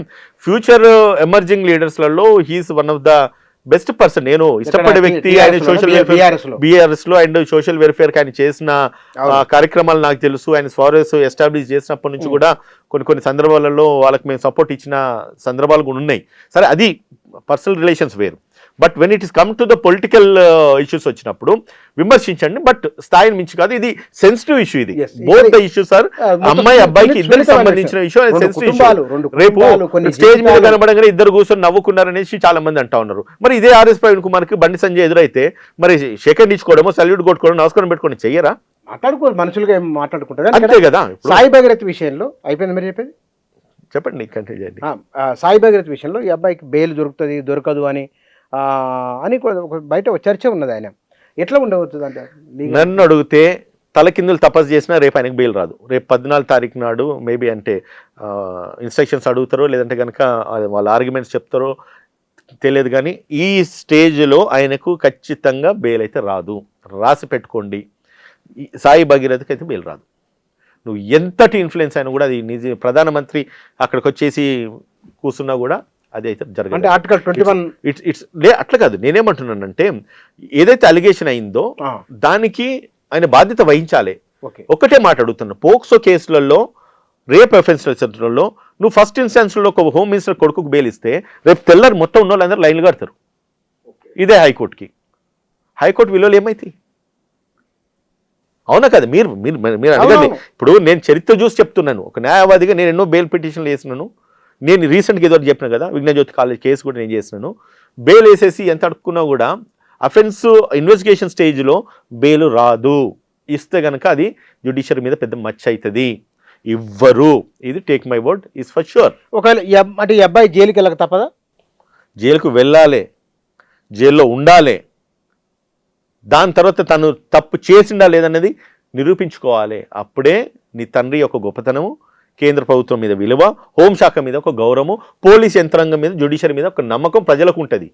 ఫ్యూచర్ ఎమర్జింగ్ లీడర్స్లలో he is one of the best person. నేను ఇష్టపడే వ్యక్తి. ఆయన సోషల్ వెల్ఫేర్ బీఆర్ఎస్ లో అండ్ సోషల్ వెల్ఫేర్ కి ఆయన చేసిన కార్యక్రమాలు నాకు తెలుసు. ఆయన స్వారస్ ఎస్టాబ్లిష్ చేసినప్పటి నుంచి కూడా కొన్ని సందర్భాలలో వాళ్ళకి మేము సపోర్ట్ ఇచ్చిన సందర్భాలు కూడా ఉన్నాయి. సరే, అది పర్సనల్ రిలేషన్స్ వేరు. But when it is come to the political issues వచ్చినప్పుడు విమర్శించండి, బట్ స్థాయిని మించి కాదు. ఇది సెన్సిటివ్ ఇష్యూ. ఇది బోత్ ద ఇష్యూస్ ఆర్ అమ్మాయి అబ్బాయికి ఇద్దరికి సంబంధించిన ఇష్యూ. Sensitive issue. రేపు స్టేజ్ మీద కనబడగానే ఇద్దరు కూర్చొని నవ్వుకున్నారనేసి చాలా మంది అంటా ఉన్నారు. మరి ఇదే ఆర్ఎస్ ప్రవీణ్ కుమార్ కి బండి సంజయ్ ఎదురైతే మరి సెకండ్ ఇచ్చుకోవడమో సల్యూట్ కొట్టుకోవడం నమస్కారం పెట్టుకోండి చెయ్యరా? మాట్లాడుకో, మనుషులుగా ఏం మాట్లాడుకుంటారు అంతే కదా. సాయి భగీరథ్ విషయంలో అయిపోయింది మీరు చెప్పేది, చెప్పండి కంటిన్యూ చేయండి. సాయి భగీరథ్ విషయంలో ఈ అబ్బాయికి బెయిల్ దొరుకుతుంది దొరకదు అని బయట చర్చ ఉన్నది. ఆయన ఎట్లా ఉండవచ్చు అంటే నన్ను అడిగితే తలకిందులు తపస్సు చేసినా రేపు ఆయనకు బెయిల్ రాదు. రేపు 14 తారీఖు నాడు మేబీ అంటే ఇన్స్ట్రక్షన్స్ అడుగుతారో లేదంటే కనుక వాళ్ళ ఆర్గ్యుమెంట్స్ చెప్తారో తెలియదు, కానీ ఈ స్టేజ్లో ఆయనకు ఖచ్చితంగా బెయిల్ అయితే రాదు. రాసి పెట్టుకోండి, సాయి భగీరథకి అయితే బెయిల్ రాదు. నువ్వు ఎంతటి ఇన్ఫ్లుయెన్స్ అయినా కూడా, అది నిజ ప్రధానమంత్రి అక్కడికి వచ్చేసి కూర్చున్నా కూడా అది అయితే జరగదు. అంటే ఆర్టికల్ 21 ఇట్స్ అట్లా కాదు. నేనేమంటున్నానంటే ఏదైతే అలిగేషన్ అయిందో దానికి ఆయన బాధ్యత వహించాలి. ఒకటే మాట అడుగుతున్నా, పోక్సో కేసులలో రేప్ అఫెన్స్లలో నువ్వు ఫస్ట్ ఇన్స్టాన్స్లో ఒక హోమ్ మినిస్టర్ కొడుకుకు బెయిల్ ఇస్తే రేపు తెల్లారు మొత్తం ఉన్న వాళ్ళందరూ లైన్లు కడతారు. ఇదే హైకోర్టుకి. హైకోర్టు విలువలు ఏమైతాయి? అవునా కదా? మీరు అడగండి. ఇప్పుడు నేను చరిత్ర చూసి చెప్తున్నాను. ఒక న్యాయవాదిగా నేను ఎన్నో బెయిల్ పిటిషన్లు వేసినాను. నేను రీసెంట్గా ఏదో చెప్పిన కదా, విజ్ఞానజ్యోతి కాలేజ్ కేసు కూడా నేను చేసినాను. బెయిల్ వేసేసి ఎంత అడుక్కున్నా కూడా అఫెన్స్ ఇన్వెస్టిగేషన్ స్టేజ్లో బెయిల్ రాదు. ఇస్తే కనుక అది జ్యుడిషియరీ మీద పెద్ద మచ్చ అవుతుంది. ఇవ్వరు. ఇది take my word, is for sure. ఒకవేళ అంటే ఈ అబ్బాయి జైలుకి వెళ్ళక తప్పదా? జైలుకు వెళ్ళాలి, జైల్లో ఉండాలి. దాని తర్వాత తను తప్పు చేసిండా లేదన్నది నిరూపించుకోవాలి. అప్పుడే నీ తండ్రి యొక్క గొప్పతనము, కేంద్ర ప్రభుత్వం మీద విలువ, హోంశాఖ మీద ఒక గౌరవము, పోలీస్ యంత్రాంగం మీద, జ్యుడిషియరీ మీద ఒక నమ్మకం ప్రజలకు ఉంటుంది.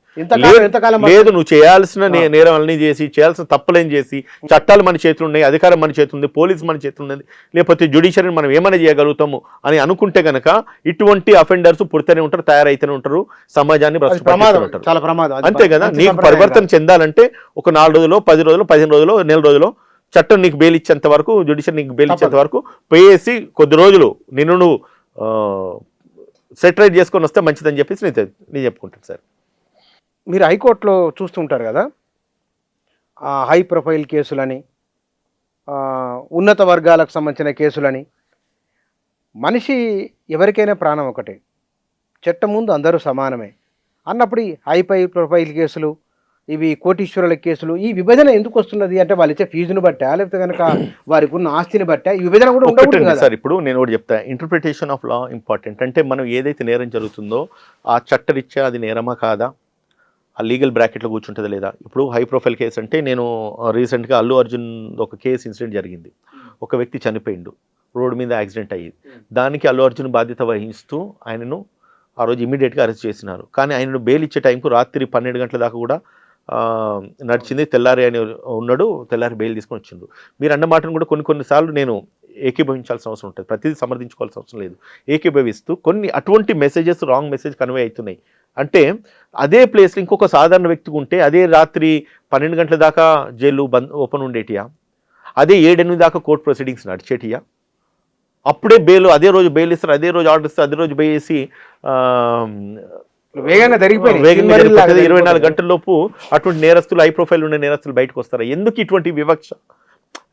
లేదు నువ్వు చేయాల్సిన నేరాలన్నీ చేసి, చేయాల్సిన తప్పులేం చేసి, చట్టాలు మన చేతులు ఉన్నాయి, అధికారం మన చేతులు ఉంది, పోలీసు మన చేతులు ఉన్నది, లేకపోతే జ్యుడిషియరీని మనం ఏమైనా చేయగలుగుతాము అని అనుకుంటే కనుక ఇటువంటి అఫెండర్స్ పుడుతూనే ఉంటారు, తయారైతేనే ఉంటారు, సమాజాన్ని ఉంటారు. అంతే కదా. నీకు పరివర్తన చెందాలంటే ఒక 4 రోజులు, 10 రోజులు, 15 రోజులు, నెల రోజులు చట్టం నీకు బెయిల్ ఇచ్చేంత వరకు, జ్యుడిషియరీ నీకు బెయిల్ ఇచ్చేంత వరకు పోయేసి కొద్ది రోజులు నిన్ను నువ్వు సెటరైట్ చేసుకొని వస్తే మంచిదని చెప్పేసి నేను చెప్పుకుంటాను సార్. మీరు హైకోర్టులో చూస్తుంటారు కదా, హై ప్రొఫైల్ కేసులని, ఉన్నత వర్గాలకు సంబంధించిన కేసులని. మనిషి ఎవరికైనా ప్రాణం ఒకటే, చట్టం ముందు అందరూ సమానమే అన్నప్పుడు ఈ హై ప్రొఫైల్ కేసులు, ఇవి కోటీశ్వరుల కేసులు, ఈ విభజన ఎందుకు వస్తున్నది అంటే వాళ్ళు ఇచ్చే ఫీజును బట్టా, లేకపోతే కనుక వారికి ఉన్న ఆస్తిని బట్టా ఈ విభజన కూడా ఉంటుంది సార్. ఇప్పుడు నేను కూడా చెప్తా, ఇంటర్ప్రిటేషన్ ఆఫ్ లా ఇంపార్టెంట్. అంటే మనం ఏదైతే నేరం జరుగుతుందో ఆ చట్టరీత్యా అది నేరమా కాదా, ఆ లీగల్ బ్రాకెట్లో కూర్చుంటుందా లేదా. ఇప్పుడు హై ప్రొఫైల్ కేసు అంటే నేను రీసెంట్గా అల్లు అర్జున్ ఒక కేసు ఇన్సిడెంట్ జరిగింది. ఒక వ్యక్తి చనిపోయిండు, రోడ్డు మీద యాక్సిడెంట్ అయ్యింది. దానికి అల్లు అర్జున్ బాధ్యత వహిస్తూ ఆయనను ఆ రోజు ఇమీడియట్గా అరెస్ట్ చేసినారు. కానీ ఆయనను బెయిల్ ఇచ్చే టైంకు రాత్రి 12 గంటల దాకా కూడా నడిచింది. తెల్లారి అని ఉన్నాడు, తెల్లారి బెయిల్ తీసుకొని వచ్చిండు. మీరు అన్న మాటను కూడా కొన్నిసార్లు నేను ఏకీభవించాల్సిన అవసరం ఉంటుంది, ప్రతిదీ సమర్థించుకోవాల్సిన అవసరం లేదు. ఏకీభవిస్తూ కొన్ని అటువంటి మెసేజెస్, రాంగ్ మెసేజ్ కన్వే అవుతున్నాయి. అంటే అదే ప్లేస్లో ఇంకొక సాధారణ వ్యక్తికి ఉంటే అదే రాత్రి 12 గంటల దాకా జైలు ఓపెన్ ఉండేటియా, అదే 7-8 దాకా కోర్టు ప్రొసీడింగ్స్ నడిచేటియా? అప్పుడే బెయిల్, అదే రోజు బెయిల్ ఇస్తారు, అదే రోజు ఆర్డర్ ఇస్తారు, అదే రోజు బెయిల్ వేసి వేగంగా జరిగిపోయింది. 24 గంటల లోపు అటువంటి నేరస్తులు, హై ప్రొఫైల్ ఉండే నేరస్తులు బయటకు వస్తారు. ఎందుకు ఇటువంటి వివక్ష?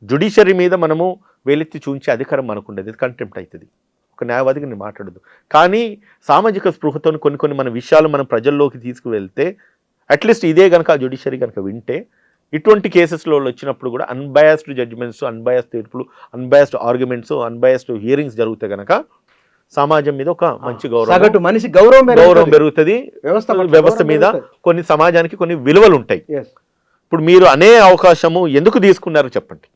జుడిషియరీ మీద మనము వేలెత్తి చూంచే అధికారం మనకు ఉండదు, ఇది కంటెంప్ట్ అవుతుంది. ఒక న్యాయవాదిగా నేను మాట్లాడదు. కానీ సామాజిక స్పృహతో కొన్ని మన విషయాలు మనం ప్రజల్లోకి తీసుకువెళ్తే, అట్లీస్ట్ ఇదే కనుక జుడిషియరీ కనుక వింటే, ఇటువంటి కేసెస్లో వచ్చినప్పుడు కూడా అన్బయాస్డ్ జడ్జిమెంట్స్, అన్బయాస్డ్ తీర్పులు, అన్బయాస్డ్ ఆర్గ్యుమెంట్స్, అన్బయాస్డ్ హియరింగ్స్ జరిగితే కనుక సమాజం మీద ఒక మంచి గౌరవం, మనిషి గౌరవం పెరుగుతుంది. వ్యవస్థ మీద కొన్ని సమాజానికి కొన్ని విలువలు ఉంటాయి. ఇప్పుడు మీరు అనే అవకాశము ఎందుకు తీసుకున్నారు చెప్పండి?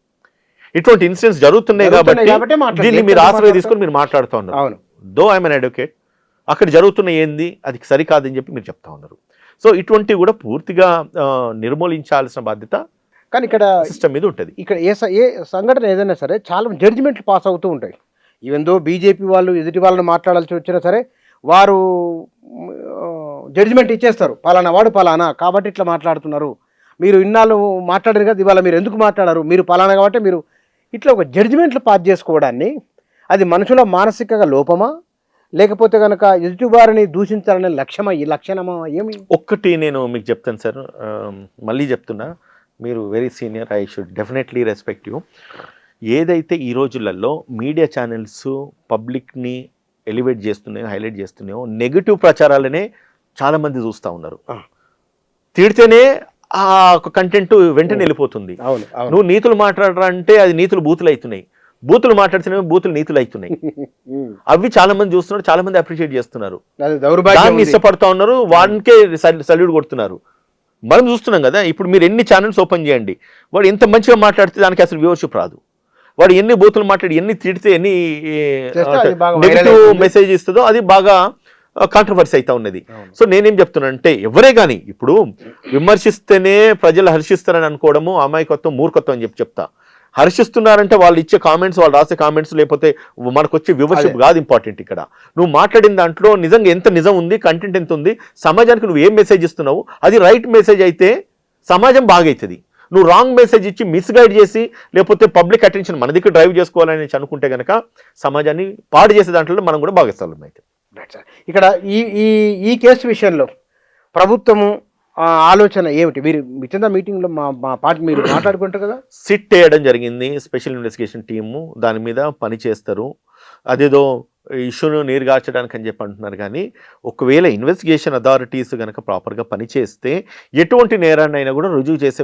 ఇటువంటి ఇన్సిడెంట్స్ జరుగుతున్నాయి కాబట్టి దీన్ని మీరు ఆశ్రయ తీసుకుని మీరు మాట్లాడుతూ ఉన్నారు. దో ఐఎమ్ అన్ అడ్వకేట్, అక్కడ జరుగుతున్న ఏంది అది సరికాదని చెప్పి మీరు చెప్తా ఉన్నారు. సో ఇటువంటివి కూడా పూర్తిగా నిర్మూలించాల్సిన బాధ్యత కానీ ఇక్కడ సిస్టమ్ మీద ఉంటుంది. ఇక్కడ ఏ సంఘటన ఏదైనా సరే చాలా జడ్జిమెంట్లు పాస్ అవుతూ ఉంటాయి. ఈవెన్ దో బీజేపీ వాళ్ళు ఎదుటి వాళ్ళని మాట్లాడాల్సి వచ్చినా సరే వారు జడ్జిమెంట్ ఇచ్చేస్తారు, పలానా వాడు పలానా కాబట్టి ఇట్లా మాట్లాడుతున్నారు, మీరు ఇన్నాళ్ళు మాట్లాడారు కదా ఇవాళ మీరు ఎందుకు మాట్లాడారు, మీరు పలానా కాబట్టి మీరు ఇట్లా ఒక జడ్జిమెంట్లు పాస్ చేసుకోవడాన్ని అది మనుషుల మానసికంగా లోపమా లేకపోతే కనుక ఎదుటివారిని దూషించాలనే లక్షణమా ఏమి? ఒక్కటి నేను మీకు చెప్తాను సార్, మళ్ళీ చెప్తున్నా, మీరు very senior, I should definitely respect you. ఏదైతే ఈ రోజులలో మీడియా ఛానల్స్ పబ్లిక్ని ఎలివేట్ చేస్తున్నాయో, హైలైట్ చేస్తున్నాయో, నెగిటివ్ ప్రచారాలనే చాలామంది చూస్తూ ఉన్నారు. తిడితేనే ఆ కంటెంట్ వెంటనే వెళ్ళిపోతుంది. నువ్వు నీతులు మాట్లాడరా అంటే అది నీతులు బూతులు అవుతున్నాయి, బూతులు మాట్లాడుతున్నాయి బూతులు నీతులు అవుతున్నాయి. అవి చాలా మంది చూస్తున్నారు, చాలా మంది అప్రిషియేట్ చేస్తున్నారు, దాన్ని ఇష్టపడుతూ ఉన్నారు, వానికే సల్యూట్ కొడుతున్నారు. మనం చూస్తున్నాం కదా. ఇప్పుడు మీరు ఎన్ని ఛానల్స్ ఓపెన్ చేయండి, వాడు ఎంత మంచిగా మాట్లాడితే దానికి అసలు వ్యూవర్షిప్ రాదు. వాడు ఎన్ని బూతులు మాట్లాడి, ఎన్ని తిడితే, ఎన్ని నెగిటివ్ మెసేజ్ ఇస్తుందో అది బాగా కాంట్రవర్సీ అవుతా ఉన్నది. సో నేనేం చెప్తున్నానంటే, ఎవరే కానీ ఇప్పుడు విమర్శిస్తేనే ప్రజలు హర్షిస్తారని అనుకోవడము అమాయకత్వం, మూర్ఖత్వం అని చెప్తా. హర్షిస్తున్నారంటే వాళ్ళు ఇచ్చే కామెంట్స్, వాళ్ళు రాసే కామెంట్స్, లేకపోతే మనకు వచ్చే వ్యూవర్షిప్ కాదు ఇంపార్టెంట్. ఇక్కడ నువ్వు మాట్లాడిన దాంట్లో నిజంగా ఎంత నిజం ఉంది, కంటెంట్ ఎంత ఉంది, సమాజానికి నువ్వు ఏం మెసేజ్ ఇస్తున్నావు, అది రైట్ మెసేజ్ అయితే సమాజం బాగవుతుంది. నువ్వు రాంగ్ మెసేజ్ ఇచ్చి మిస్గైడ్ చేసి, లేకపోతే పబ్లిక్ అటెన్షన్ మన దగ్గర డ్రైవ్ చేసుకోవాలని అనుకుంటే కనుక సమాజాన్ని పాడు చేసే దాంట్లో మనం కూడా భాగస్వామ్యం అయితే. ఇక్కడ ఈ కేసు విషయంలో ప్రభుత్వము ఆలోచన ఏమిటి? మీరు మిగతా మీటింగ్లో మా పార్టీ మీరు మాట్లాడుకుంటారు కదా, సిట్ వేయడం జరిగింది, స్పెషల్ ఇన్వెస్టిగేషన్ టీము దాని మీద పని చేస్తారు. అదేదో ఇష్యూను నీరుగార్చడానికి అని చెప్పి అంటున్నారు. కానీ ఒకవేళ ఇన్వెస్టిగేషన్ అథారిటీస్ కనుక ప్రాపర్గా పనిచేస్తే ఎటువంటి నేరాన్ని అయినా కూడా రుజువు చేసే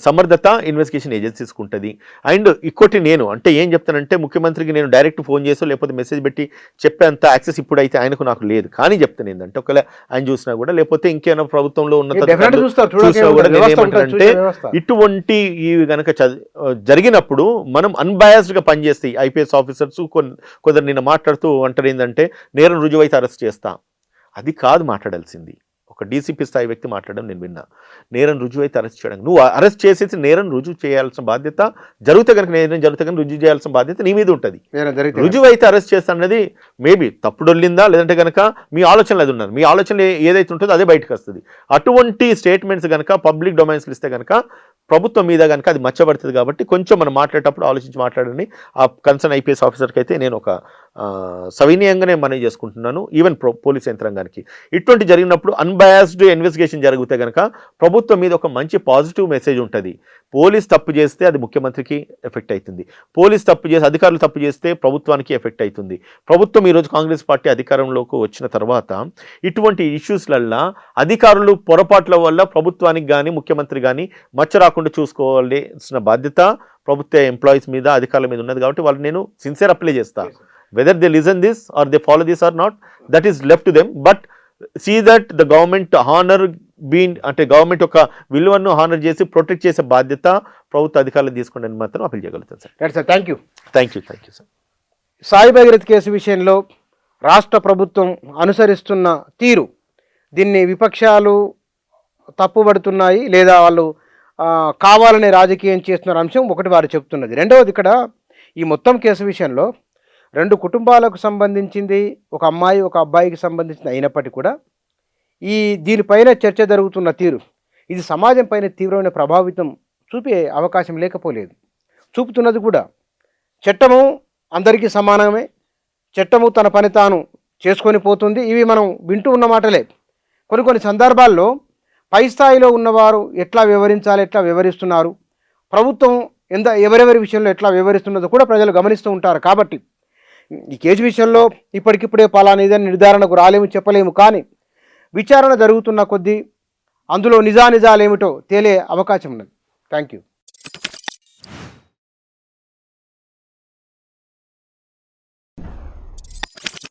సమర్థత ఇన్వెస్టిగేషన్ ఏజెన్సీస్కి ఉంటుంది. అండ్ ఇంకోటి నేను అంటే ఏం చెప్తానంటే, ముఖ్యమంత్రికి నేను డైరెక్ట్ ఫోన్ చేసో లేకపోతే మెసేజ్ పెట్టి చెప్పేంత యాక్సెస్ ఇప్పుడైతే ఆయనకు నాకు లేదు. కానీ చెప్తాను ఏంటంటే, ఒకవేళ ఆయన చూసినా కూడా లేకపోతే ఇంకేమైనా ప్రభుత్వంలో చూసినా కూడా నేనేమంటానంటే, ఇటువంటి ఇవి కనుక జరిగినప్పుడు మనం అన్బయాస్డ్గా పనిచేస్తే ఐపీఎస్ ఆఫీసర్స్ కొందరు నిన్న మాట్లాడుతూ అంటారు ఏంటంటే, నేరం రుజువైతే అరెస్ట్ చేస్తా. అది కాదు మాట్లాడాల్సింది. ఒక డీసీపీ స్థాయి వ్యక్తి మాట్లాడడం నేను విన్నా. నేరం రుజువు అయితే అరెస్ట్ చేయడం, నువ్వు అరెస్ట్ చేసేసి నేరం రుజువు చేయాల్సిన బాధ్యత, జరిగితే కనుక నేరం జరిగితే కనుక రుజువు చేయాల్సిన బాధ్యత నీ మీద ఉంటుంది. రుజువు అయితే అరెస్ట్ చేస్తా అన్నది మేబీ తప్పుడొల్లిందా, లేదంటే కనుక మీ ఆలోచనలు అది ఉన్నారు, మీ ఆలోచన ఏదైతే ఉంటుందో అదే బయటకు వస్తుంది. అటువంటి స్టేట్మెంట్స్ కనుక పబ్లిక్ డొమైన్స్లో ఇస్తే కనుక ప్రభుత్వం మీద కనుక అది మచ్చబడుతుంది. కాబట్టి కొంచెం మనం మాట్లాడేటప్పుడు ఆలోచించి మాట్లాడని ఆ కన్సర్న్ ఐపీఎస్ ఆఫీసర్కి అయితే నేను ఒక సవినీయంగానే మనవి చేసుకుంటున్నాను. ఈవెన్ పోలీస్ యంత్రాంగానికి ఇటువంటి జరిగినప్పుడు అన్బయాస్డ్ ఇన్వెస్టిగేషన్ జరిగితే కనుక ప్రభుత్వం మీద ఒక మంచి పాజిటివ్ మెసేజ్ ఉంటుంది. పోలీస్ తప్పు చేస్తే అది ముఖ్యమంత్రికి ఎఫెక్ట్ అవుతుంది, పోలీస్ తప్పు చేసి అధికారులు తప్పు చేస్తే ప్రభుత్వానికి ఎఫెక్ట్ అవుతుంది. ప్రభుత్వం ఈరోజు కాంగ్రెస్ పార్టీ అధికారంలోకి వచ్చిన తర్వాత ఇటువంటి ఇష్యూస్లల్లో అధికారులు పొరపాట్ల వల్ల ప్రభుత్వానికి కానీ ముఖ్యమంత్రి కానీ మచ్చ రాకుండా చూసుకోవాల్సిన బాధ్యత ప్రభుత్వ ఎంప్లాయీస్ మీద, అధికారుల మీద ఉన్నది. కాబట్టి వాళ్ళు నేను సిన్సియర్ అప్లై చేస్తాను. Whether they listen this or they follow this or not, that is left to them. But see that the government honour been, అంటే గవర్నమెంట్ యొక్క విలువను హానర్ చేసి ప్రొటెక్ట్ చేసే బాధ్యత ప్రభుత్వ అధికారులు తీసుకోండి అని మాత్రం అప్పీల్ చేయగలుగుతాను sir. Sir thank you sir. Sai Bhagirath case విషయంలో రాష్ట్ర ప్రభుత్వం అనుసరిస్తున్న తీరు, దీన్ని విపక్షాలు తప్పుపడుతున్నాయి లేదా వాళ్ళు కావాలనే రాజకీయం చేస్తున్న అంశం ఒకటి వారు చెప్తున్నది. రెండవది, ఇక్కడ ఈ మొత్తం కేసు విషయంలో 2 కుటుంబాలకు సంబంధించింది, ఒక అమ్మాయి ఒక అబ్బాయికి సంబంధించింది అయినప్పటికీ కూడా దీనిపైన చర్చ జరుగుతున్న తీరు ఇది సమాజం పైన తీవ్రమైన ప్రభావితం చూపే అవకాశం లేకపోలేదు, చూపుతున్నది కూడా. చట్టము అందరికీ సమానమే, చట్టము తన పని తాను చేసుకొని పోతుంది. ఇవి మనం వింటూ ఉన్న మాటలే. కొన్ని సందర్భాల్లో పై స్థాయిలో ఉన్నవారు ఎట్లా వివరించాలి, ఎట్లా వివరిస్తున్నారు, ప్రభుత్వం ఎవరెవరి విషయంలో ఎట్లా వివరిస్తున్నదో కూడా ప్రజలు గమనిస్తూ ఉంటారు. కాబట్టి ఈ కేసు విషయంలో ఇప్పటికిప్పుడే పలానా ఇదని నిర్ధారణకు రాలేము, చెప్పలేము. కానీ విచారణ జరుగుతున్న కొద్దీ అందులో నిజానిజాలు ఏమిటో తేలే అవకాశం ఉన్నది. Thank you.